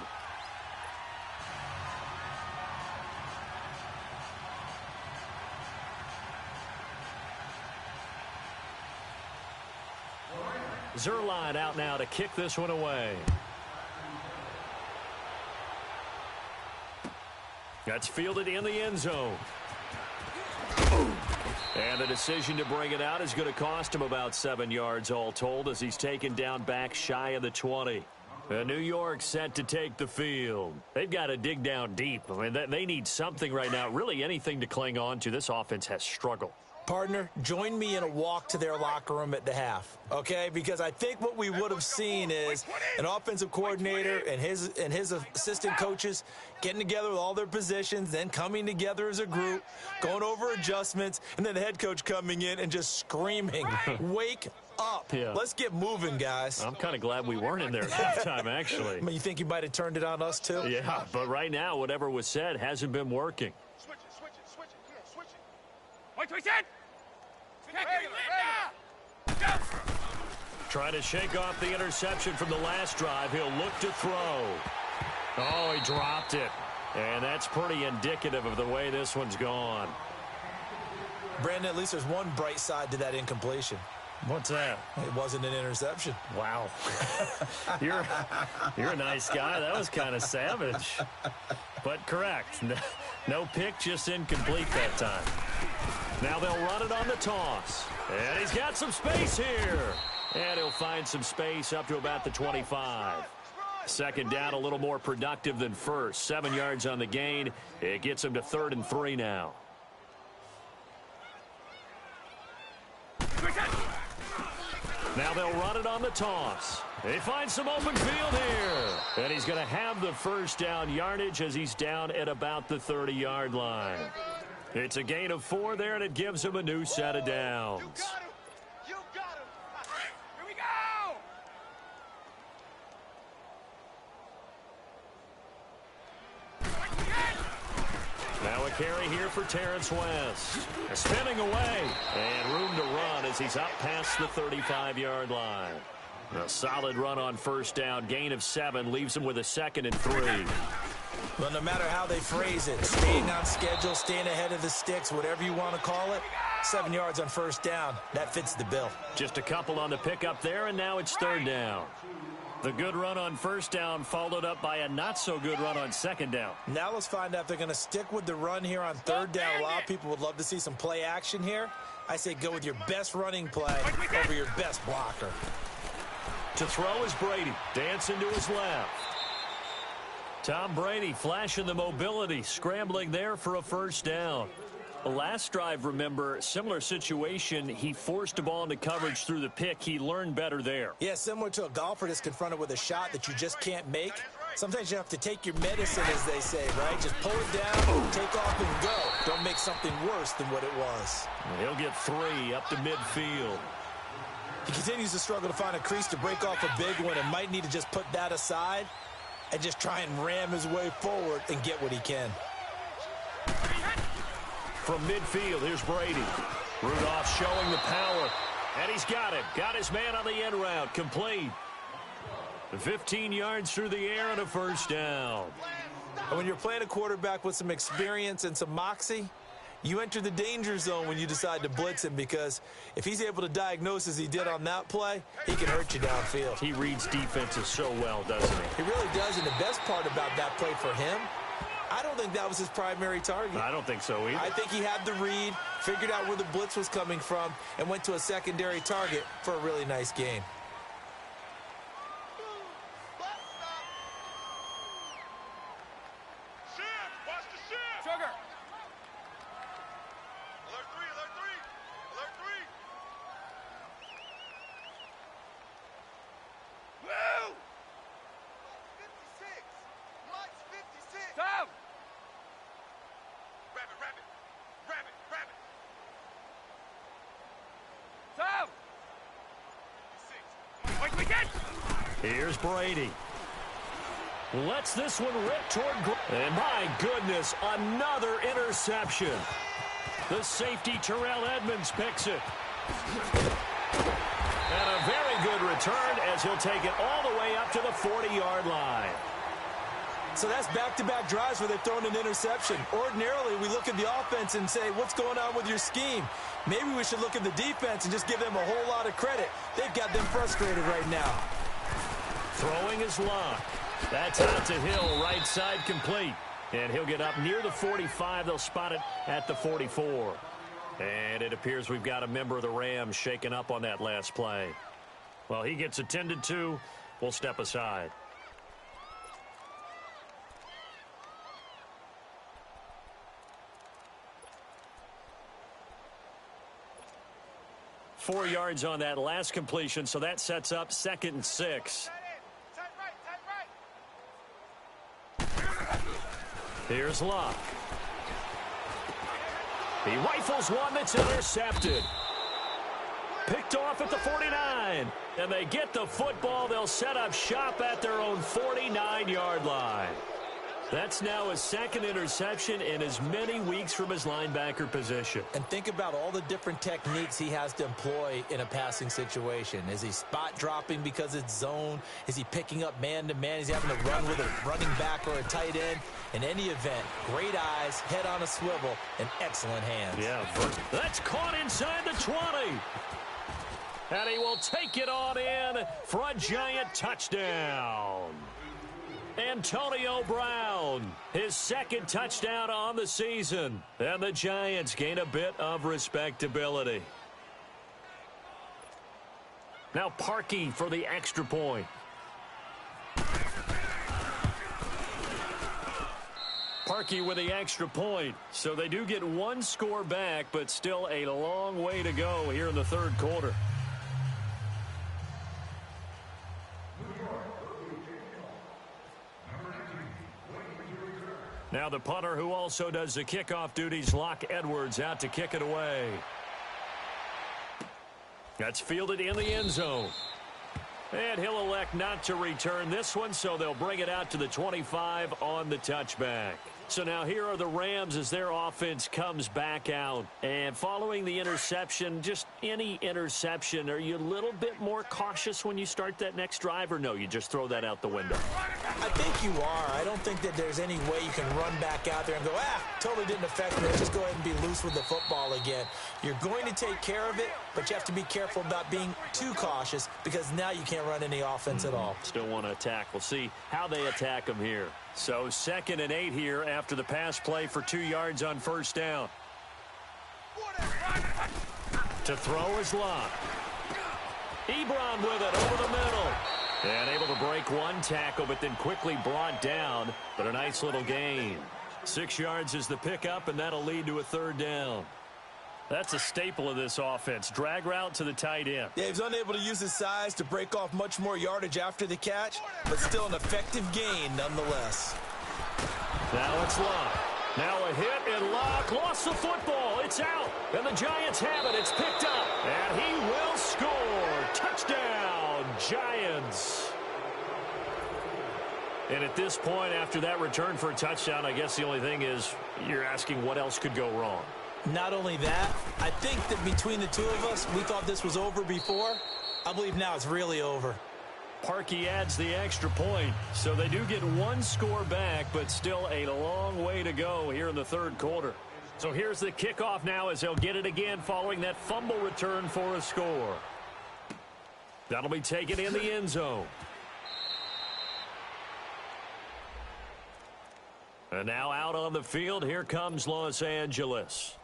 Zerline out now to kick this one away. That's fielded in the end zone. And the decision to bring it out is going to cost him about 7 yards all told as he's taken down back shy of the 20. New York set to take the field. They've got to dig down deep. I mean, they need something right now, really anything to cling on to. This offense has struggled. Partner, join me in a walk to their locker room at the half, okay? Because I think what we would have seen is an offensive coordinator and his assistant coaches getting together with all their positions, then coming together as a group, going over adjustments, and then the head coach coming in and just screaming, wake up. Yeah. Let's get moving, guys. I'm kind of glad we weren't in there at halftime, actually. I mean, you think you might have turned it on us, too? Yeah, but right now, whatever was said hasn't been working. Switch it. Yeah, switch it. Wait, switch it! Trying to shake off the interception from the last drive. He'll look to throw. Oh, he dropped it. And that's pretty indicative of the way this one's gone. Brandon, at least there's one bright side to that incompletion. What's that? It wasn't an interception. Wow. You're a nice guy. That was kind of savage. But correct. No pick, just incomplete that time. Now they'll run it on the toss. And he's got some space here. And he'll find some space up to about the 25. Second down, a little more productive than first. 7 yards on the gain. It gets him to 3rd and 3 now. Now they'll run it on the toss. They find some open field here. And he's going to have the first down yardage as he's down at about the 30-yard line. It's a gain of 4 there, and it gives him a new set of downs. You got him. Here we go! Now a carry here for Terrence West. Spinning away. And room to run as he's up past the 35-yard line. A solid run on first down. Gain of 7 leaves him with a 2nd and 3. Well, no matter how they phrase it, staying on schedule, staying ahead of the sticks, whatever you want to call it, 7 yards on first down, that fits the bill. Just a couple on the pickup there, and now it's 3rd down. The good run on first down followed up by a not-so-good run on 2nd down. Now let's find out if they're going to stick with the run here on 3rd down. A lot of people would love to see some play action here. I say go with your best running play over your best blocker. To throw is Brady. Dancing to his left. Tom Brady flashing the mobility, scrambling there for a first down. Last drive, remember, similar situation. He forced a ball into coverage through the pick. He learned better there. Yeah, similar to a golfer that's confronted with a shot that you just can't make. Sometimes you have to take your medicine, as they say, right? Just pull it down, take off, and go. Don't make something worse than what it was. He'll get 3 up to midfield. He continues to struggle to find a crease to break off a big one and might need to just put that aside and just try and ram his way forward and get what he can. From midfield, here's Brady. Rudolph showing the power, and he's got it. Got his man on the end route, complete. 15 yards through the air and a first down. And when you're playing a quarterback with some experience and some moxie, you enter the danger zone when you decide to blitz him, because if he's able to diagnose as he did on that play, he can hurt you downfield. He reads defenses so well, doesn't he? He really does, and the best part about that play for him, I don't think that was his primary target. I don't think so either. I think he had the read, figured out where the blitz was coming from, and went to a secondary target for a really nice gain. Here's Brady. Lets this one rip toward... And my goodness, another interception. The safety, Terrell Edmonds, picks it. And a very good return as he'll take it all the way up to the 40-yard line. So that's back-to-back drives where they've thrown an interception. Ordinarily, we look at the offense and say, what's going on with your scheme? Maybe we should look at the defense and just give them a whole lot of credit. They've got them frustrated right now. Throwing is Luck. That's out to Hill, right side complete. And he'll get up near the 45. They'll spot it at the 44. And it appears we've got a member of the Rams shaken up on that last play. Well, he gets attended to. We'll step aside. Four yards on that last completion, so that sets up 2nd and 6. Here's Luck. He rifles one that's intercepted. Picked off at the 49. And they get the football. They'll set up shop at their own 49-yard line. That's now his 2nd interception in as many weeks from his linebacker position. And think about all the different techniques he has to employ in a passing situation. Is he spot dropping because it's zone? Is he picking up man-to-man? Is he having to run with a running back or a tight end? In any event, great eyes, head on a swivel, and excellent hands. Yeah, that's caught inside the 20. And he will take it on in for a giant touchdown. Antonio Brown, his 2nd touchdown on the season. And the Giants gain a bit of respectability. Now Parkey for the extra point. Parkey with the extra point. So they do get one score back, but still a long way to go here in the 3rd quarter. Now the punter who also does the kickoff duties, Locke Edwards, out to kick it away. That's fielded in the end zone. And he'll elect not to return this one, so they'll bring it out to the 25 on the touchback. So now here are the Rams as their offense comes back out. And following the interception, just any interception, are you a little bit more cautious when you start that next drive, or no, you just throw that out the window? I think you are. I don't think that there's any way you can run back out there and go, totally didn't affect me. Just go ahead and be loose with the football again. You're going to take care of it, but you have to be careful about being too cautious because now you can't run any offense at all. Still want to attack. We'll see how they attack them here. So 2nd and 8 here after the pass play for 2 yards on 1st down. To throw is Luck. Ebron with it over the middle. And able to break one tackle, but then quickly brought down. But a nice little gain. 6 yards is the pickup, and that'll lead to a 3rd down. That's a staple of this offense. Drag route to the tight end. Yeah, he was unable to use his size to break off much more yardage after the catch, but still an effective gain nonetheless. Now it's Luck. Now a hit, and Luck lost the football. It's out, and the Giants have it. It's picked up, and he will score. Touchdown, Giants. And at this point, after that return for a touchdown, I guess the only thing is you're asking what else could go wrong. Not only that, I think that between the two of us, we thought this was over before. I believe now it's really over. Parkey adds the extra point, so they do get one score back, but still a long way to go here in the 3rd quarter. So here's the kickoff now as they'll get it again following that fumble return for a score. That'll be taken in the end zone. And now out on the field, here comes Los Angeles.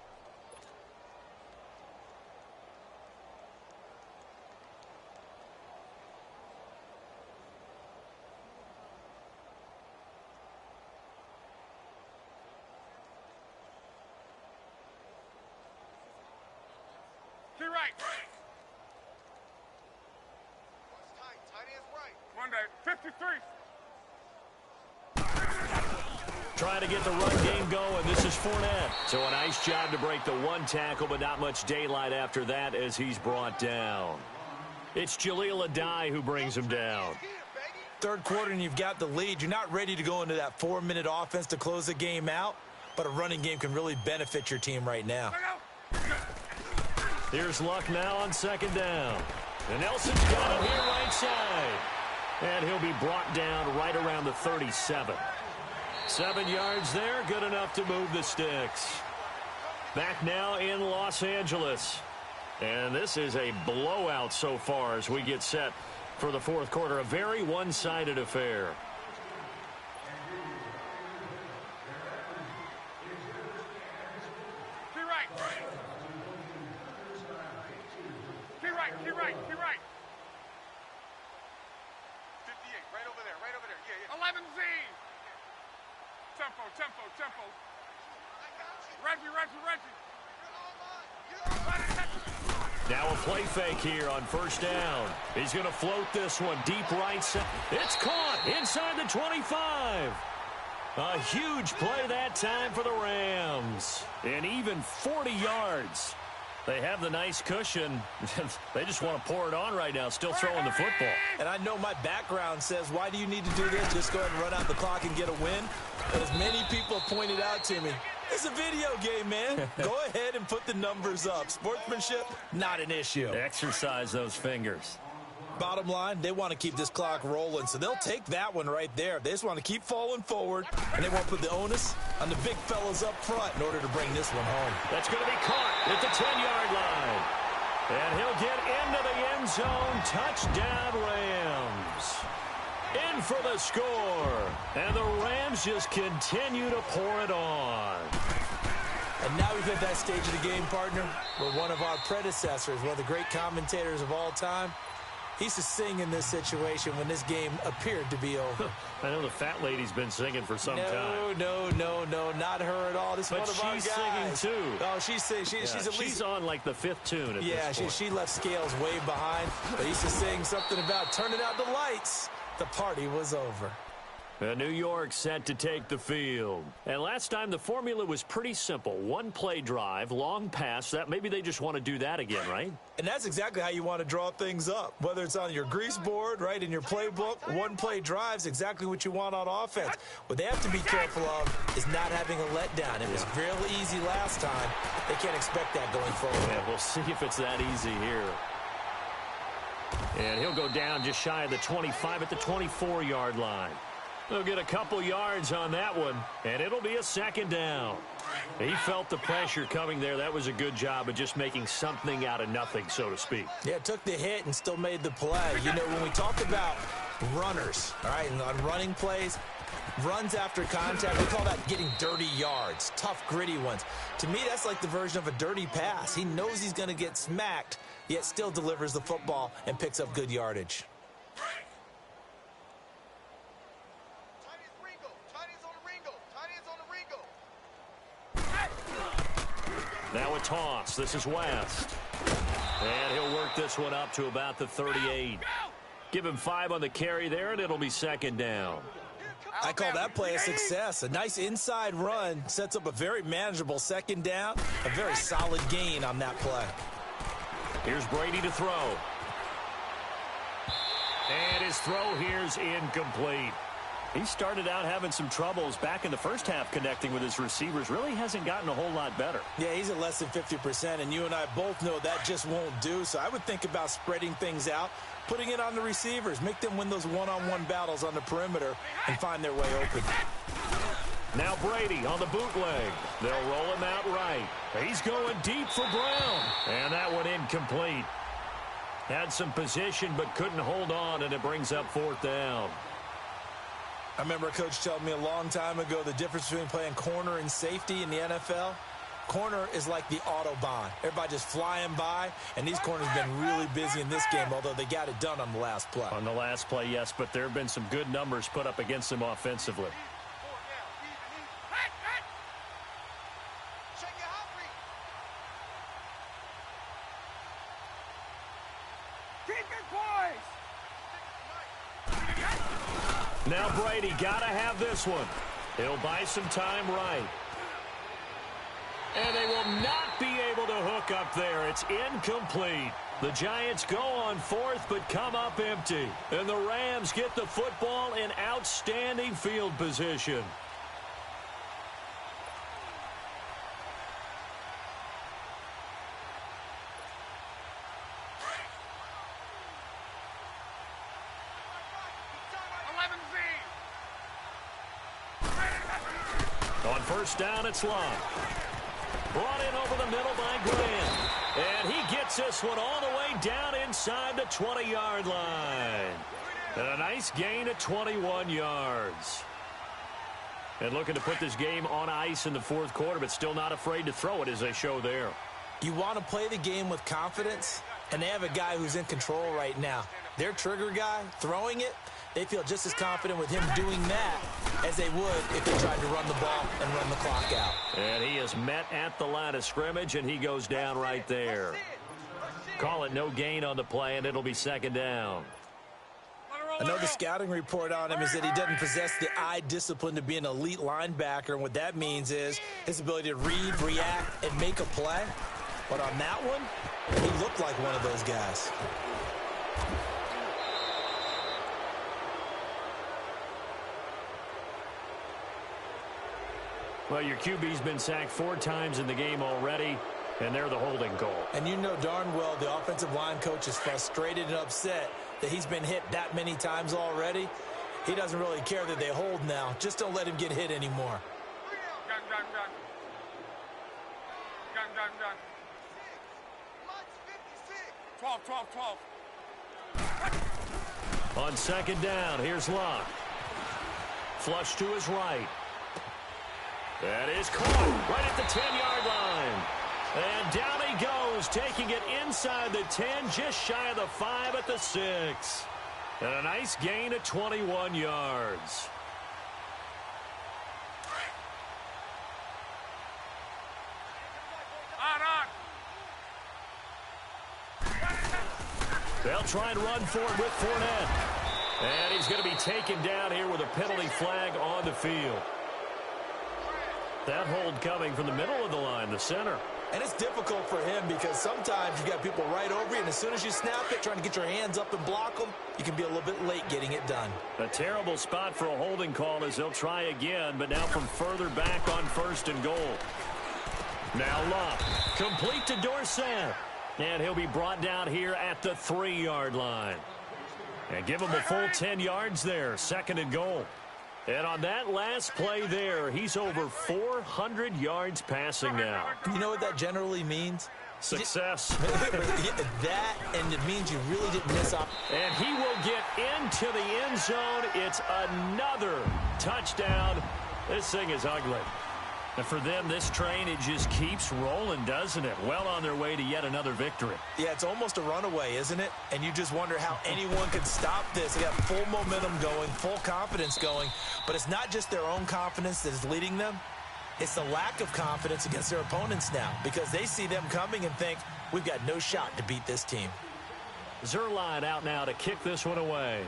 Right. Tight end's right. Monday, 53. Trying to get the run game going. This is Fournette. So a nice job to break the one tackle, but not much daylight after that as he's brought down. It's Jaleel Adai who brings him down. 3rd quarter and you've got the lead. You're not ready to go into that 4-minute offense to close the game out, but a running game can really benefit your team right now. Here's Luck now on 2nd down. And Nelson's got him here right side. And he'll be brought down right around the 37. 7 yards there, good enough to move the sticks. Back now in Los Angeles. And this is a blowout so far as we get set for the fourth quarter. A very one-sided affair. Keep right. 58, right over there. Yeah. 11Z. Tempo. Reggie. Now a play fake here on first down. He's going to float this one deep right side. It's caught inside the 25. A huge play that time for the Rams. And even 40 yards. They have the nice cushion. They just want to pour it on right now, still throwing the football. And I know my background says, why do you need to do this? Just go ahead and run out the clock and get a win. But as many people have pointed out to me, it's a video game, man. Go ahead and put the numbers up. Sportsmanship, not an issue. Exercise those fingers. Bottom line, they want to keep this clock rolling, so they'll take that one right there. They just want to keep falling forward, and they won't put the onus on the big fellas up front in order to bring this one home. That's going to be caught at the 10-yard line. And he'll get into the end zone. Touchdown, Rams. In for the score. And the Rams just continue to pour it on. And now we've hit that stage of the game, partner, where one of our predecessors, one of the great commentators of all time, he used to sing in this situation when this game appeared to be over. I know the fat lady's been singing for some time. No, not her at all. This is one of our guys. But she's singing too. Oh, she's singing. She's at least. She's on like the 5th tune at this point. she left Scales way behind. But he used to sing something about turning out the lights. The party was over. New York set to take the field. And last time the formula was pretty simple. One play drive, long pass. That maybe they just want to do that again, right? And that's exactly how you want to draw things up. Whether it's on your grease board, right, in your playbook, one play drive's exactly what you want on offense. What they have to be careful of is not having a letdown. It was real easy last time. They can't expect that going forward. Yeah, we'll see if it's that easy here. And he'll go down just shy of the 25 at the 24-yard line. They'll get a couple yards on that one, and it'll be a second down. He felt the pressure coming there. That was a good job of just making something out of nothing, so to speak. Yeah, took the hit and still made the play. You know, when we talk about runners, all right, and on running plays, runs after contact, we call that getting dirty yards, tough, gritty ones. To me, that's like the version of a dirty pass. He knows he's going to get smacked, yet still delivers the football and picks up good yardage. Now a toss. This is West. And he'll work this one up to about the 38. Give him 5 on the carry there, and it'll be second down. I call that play a success. A nice inside run sets up a very manageable second down. A very solid gain on that play. Here's Brady to throw. And his throw here's incomplete. He started out having some troubles back in the first half connecting with his receivers. Really hasn't gotten a whole lot better. Yeah, he's at less than 50%, and you and I both know that just won't do. So I would think about spreading things out, putting it on the receivers, make them win those one-on-one battles on the perimeter and find their way open. Now Brady on the bootleg. They'll roll him out right. He's going deep for Brown. And that one incomplete. Had some position but couldn't hold on, and it brings up 4th down. I remember a coach telling me a long time ago the difference between playing corner and safety in the NFL. Corner is like the Autobahn. Everybody just flying by, and these corners have been really busy in this game, although they got it done on the last play. On the last play, yes, but there have been some good numbers put up against them offensively. Now Brady got to have this one. He'll buy some time right. And they will not be able to hook up there. It's incomplete. The Giants go on 4th but come up empty. And the Rams get the football in outstanding field position. On first down, it's Love. Brought in over the middle by Graham. And he gets this one all the way down inside the 20-yard line. And a nice gain of 21 yards. And looking to put this game on ice in the fourth quarter, but still not afraid to throw it as they show there. You want to play the game with confidence, and they have a guy who's in control right now. Their trigger guy, throwing it, they feel just as confident with him doing that as they would if they tried to run the ball and run the clock out. And he is met at the line of scrimmage, and he goes down right there. Call it no gain on the play, and it'll be second down. Another scouting report on him is that he doesn't possess the eye discipline to be an elite linebacker, and what that means is his ability to read, react, and make a play. But on that one, he looked like one of those guys. Well, your QB's been sacked 4 times in the game already, and they're the holding call. And you know darn well the offensive line coach is frustrated and upset that he's been hit that many times already. He doesn't really care that they hold now. Just don't let him get hit anymore. Gun. 12. On second down, here's Locke. Flush to his right. That is caught right at the 10-yard line. And down he goes, taking it inside the 10, just shy of the 5 at the 6. And a nice gain of 21 yards. They'll try and run for it with Fournette. And he's going to be taken down here with a penalty flag on the field. That hold coming from the middle of the line, the center. And it's difficult for him because sometimes you got people right over you, and as soon as you snap it, trying to get your hands up and block them, you can be a little bit late getting it done. A terrible spot for a holding call as they'll try again, but now from further back on first and goal. Now Locke, complete to Dorsett. And he'll be brought down here at the 3-yard line. And give him a full 10 yards there, second and goal. And on that last play there, he's over 400 yards passing now. You know what that generally means? Success. That, and it means you really didn't miss up. And he will get into the end zone. It's another touchdown. This thing is ugly. And for them, this train, it just keeps rolling, doesn't it? Well on their way to yet another victory. Yeah, it's almost a runaway, isn't it? And you just wonder how anyone could stop this. They got full momentum going, full confidence going. But it's not just their own confidence that is leading them. It's the lack of confidence against their opponents now because they see them coming and think, we've got no shot to beat this team. Zuerlein out now to kick this one away.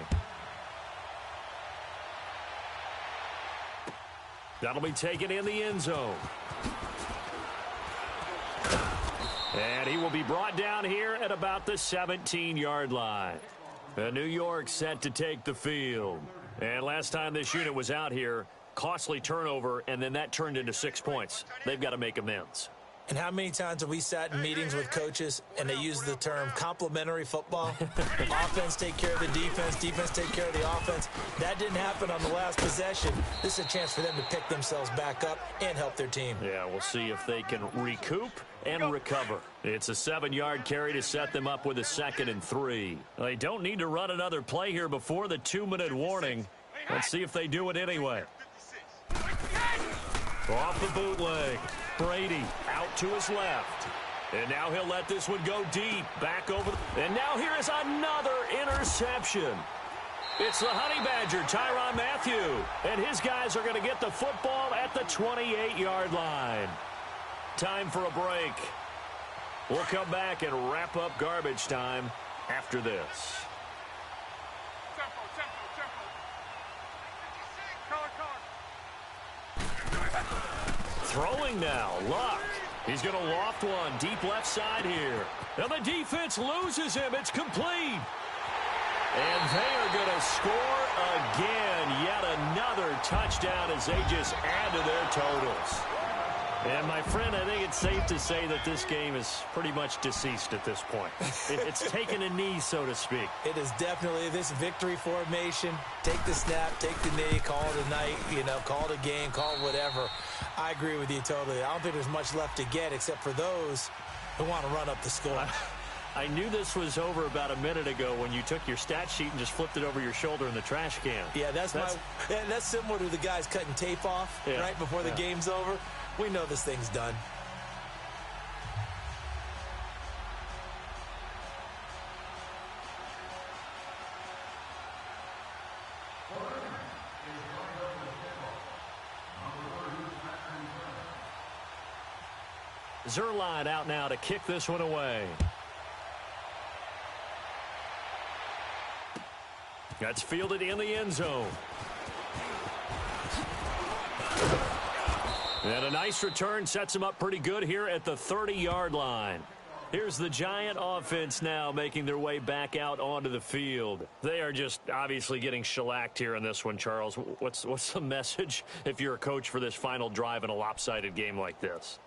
That'll be taken in the end zone. And he will be brought down here at about the 17-yard line. New York set to take the field. And last time this unit was out here, costly turnover, and then that turned into 6 points. They've got to make amends. And how many times have we sat in meetings with coaches and they use the term complementary football? Offense take care of the defense, defense take care of the offense. That didn't happen on the last possession. This is a chance for them to pick themselves back up and help their team. Yeah, we'll see if they can recoup and recover. It's a 7-yard carry to set them up with a 2nd and 3. They don't need to run another play here before the 2-minute warning. Let's see if they do it anyway. Off the bootleg. Brady out to his left. And now he'll let this one go deep. Back over. And now here is another interception. It's the Honey Badger, Tyrann Mathieu. And his guys are going to get the football at the 28-yard line. Time for a break. We'll come back and wrap up garbage time after this. Throwing now, Luck. He's going to loft one deep left side here. And the defense loses him. It's complete. And they are going to score again. Yet another touchdown as they just add to their totals. And, my friend, I think it's safe to say that this game is pretty much deceased at this point. It's taken a knee, so to speak. It is definitely this victory formation. Take the snap, take the knee, call it a night, call it a game, call it whatever. I agree with you totally. I don't think there's much left to get except for those who want to run up the score. I knew this was over about a minute ago when you took your stat sheet and just flipped it over your shoulder in the trash can. Yeah, that's similar to the guys cutting tape off right before the game's over. We know this thing's done. Zerline out now to kick this one away. That's fielded in the end zone. And a nice return sets him up pretty good here at the 30-yard line. Here's the Giant offense now making their way back out onto the field. They are just obviously getting shellacked here in this one, Charles. What's the message if you're a coach for this final drive in a lopsided game like this?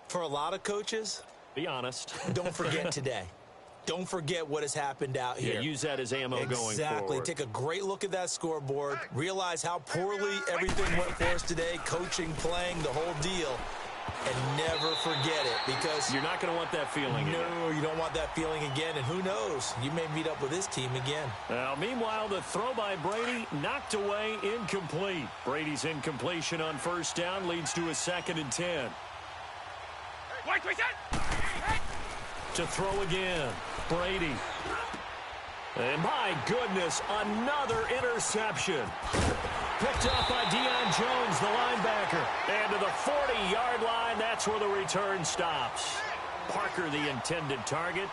For a lot of coaches, be honest. Don't forget today. Don't forget what has happened out here. Yeah, use that as ammo going forward. Exactly. Take a great look at that scoreboard. Realize how poorly everything went for us today. Coaching, playing, the whole deal. And never forget it because you're not going to want that feeling again. No, you don't want that feeling again. And who knows? You may meet up with this team again. Now, meanwhile, the throw by Brady knocked away, incomplete. Brady's incompletion on first down leads to a 2nd and 10. To throw again. Brady. And my goodness, another interception. Picked up by Deion Jones, the linebacker. And to the 40-yard line, that's where the return stops. Parker, the intended target.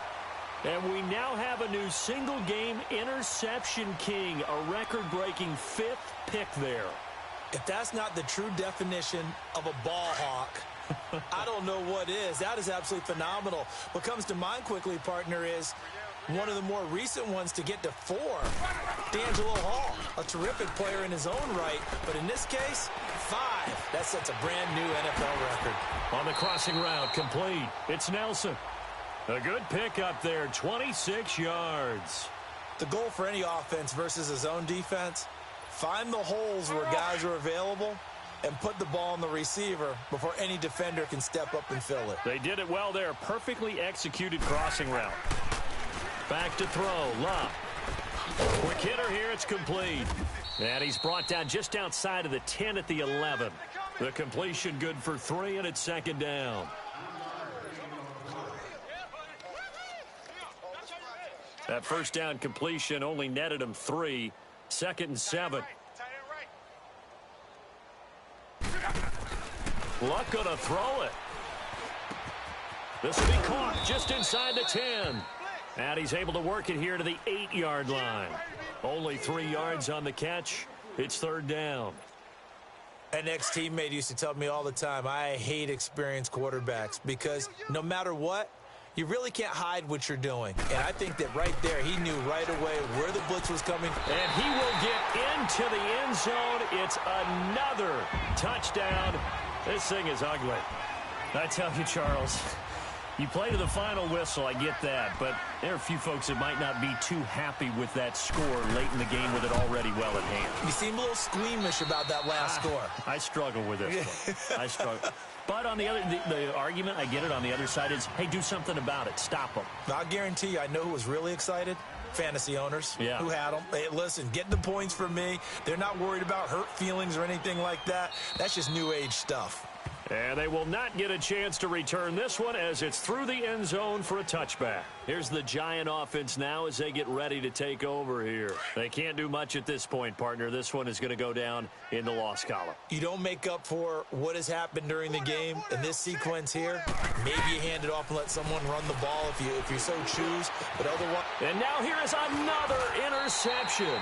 And we now have a new single-game interception king, a record-breaking 5th pick there. If that's not the true definition of a ball hawk, I don't know what is. That is absolutely phenomenal. What comes to mind quickly, partner, is one of the more recent ones to get to 4. D'Angelo Hall, a terrific player in his own right, but in this case, 5. That sets a brand new NFL record. On the crossing route, complete. It's Nelson. A good pick up there, 26 yards. The goal for any offense versus his own defense, find the holes where guys are available and put the ball on the receiver before any defender can step up and fill it. They did it well there. Perfectly executed crossing route. Back to throw. Love. Quick hitter here. It's complete. And he's brought down just outside of the 10 at the 11. The completion good for 3, and it's 2nd down. That first down completion only netted him 3. 2nd and 7. Luck gonna throw it. This will be caught just inside the 10. And he's able to work it here to the 8-yard line. Only 3 yards on the catch. It's 3rd down. An ex-teammate used to tell me all the time, I hate experienced quarterbacks because no matter what, you really can't hide what you're doing. And I think that right there, he knew right away where the blitz was coming. And he will get into the end zone. It's another touchdown. This thing is ugly. I tell you, Charles, you play to the final whistle, I get that, but there are a few folks that might not be too happy with that score late in the game with it already well at hand. You seem a little squeamish about that last score. I struggle with this one. I struggle. But on the other, the argument, I get it, on the other side is, hey, do something about it. Stop them. I'll guarantee you, I know who was really excited. Fantasy owners who had them. Hey, listen, get the points from me. They're not worried about hurt feelings or anything like that. That's just new age stuff. And they will not get a chance to return this one as it's through the end zone for a touchback. Here's the Giant offense now as they get ready to take over here. They can't do much at this point, partner. This one is going to go down in the loss column. You don't make up for what has happened during the game in this sequence here. Maybe you hand it off and let someone run the ball if you so choose. But otherwise. And now here is another interception.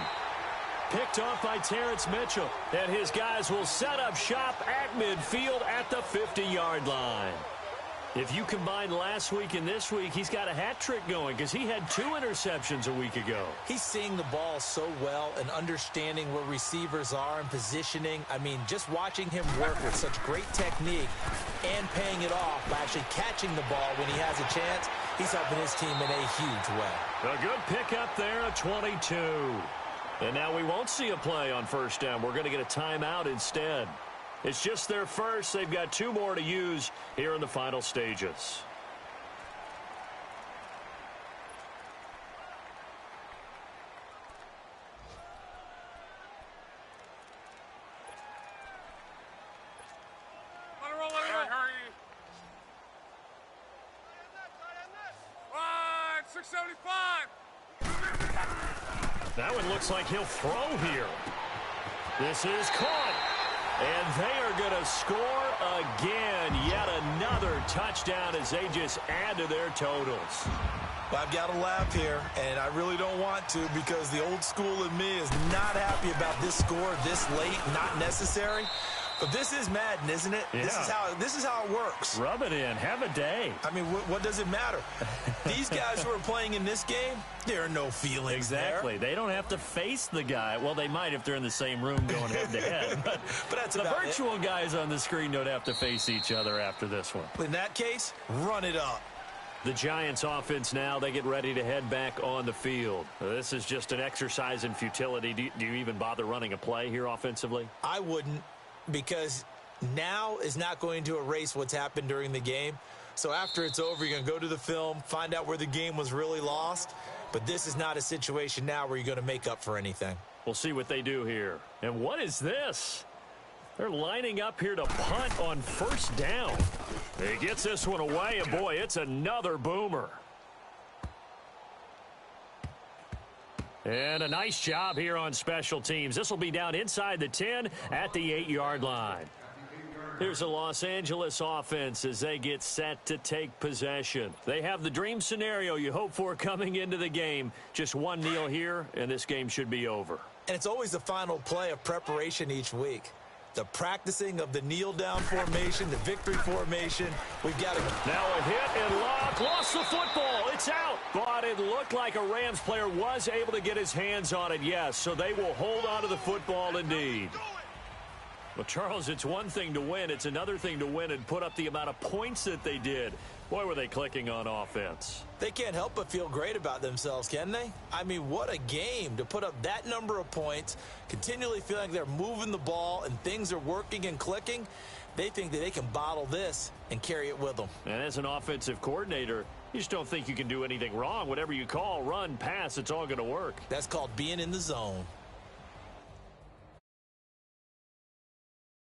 Picked off by Terrence Mitchell. And his guys will set up shop at midfield at the 50-yard line. If you combine last week and this week, he's got a hat trick going because he had 2 interceptions a week ago. He's seeing the ball so well and understanding where receivers are and positioning. I mean, just watching him work with such great technique and paying it off by actually catching the ball when he has a chance, he's helping his team in a huge way. A good pickup there, a 22. And now we won't see a play on first down. We're going to get a timeout instead. It's just their first. They've got 2 more to use here in the final stages. That one looks like he'll throw here. This is caught. And they are going to score again. Yet another touchdown as they just add to their totals. Well, I've got to laugh here, and I really don't want to because the old school in me is not happy about this score this late, not necessary. But this is Madden, isn't it? Yeah. This is how it works. Rub it in. Have a day. I mean, what does it matter? These guys who are playing in this game, there are no feelings Exactly. there. They don't have to face the guy. Well, they might if they're in the same room going head-to-head. But that's the about virtual guys on the screen don't have to face each other after this one. In that case, run it up. The Giants offense now, they get ready to head back on the field. This is just an exercise in futility. Do you even bother running a play here offensively? I wouldn't, because now is not going to erase what's happened during the game. So after it's over, you're going to go to the film, find out where the game was really lost. But this is not a situation now where you're going to make up for anything. We'll see what they do here. And what is this? They're lining up here to punt on first down. He gets this one away, and boy, it's another boomer. And a nice job here on special teams. This will be down inside the 10 at the 8-yard line. Here's the Los Angeles offense as they get set to take possession. They have the dream scenario you hope for coming into the game. Just one kneel here, and this game should be over. And it's always the final play of preparation each week. The practicing of the kneel-down formation, the victory formation. We've got to... Now a hit and lock. Lost the football. It's out. But it looked like a Rams player was able to get his hands on it, yes. So they will hold on to the football indeed. Well, Charles, it's one thing to win. It's another thing to win and put up the amount of points that they did. Boy, were they clicking on offense. They can't help but feel great about themselves, can they? I mean, what a game to put up that number of points, continually feeling like they're moving the ball and things are working and clicking. They think that they can bottle this and carry it with them. And as an offensive coordinator, you just don't think you can do anything wrong. Whatever you call, run, pass, it's all going to work. That's called being in the zone.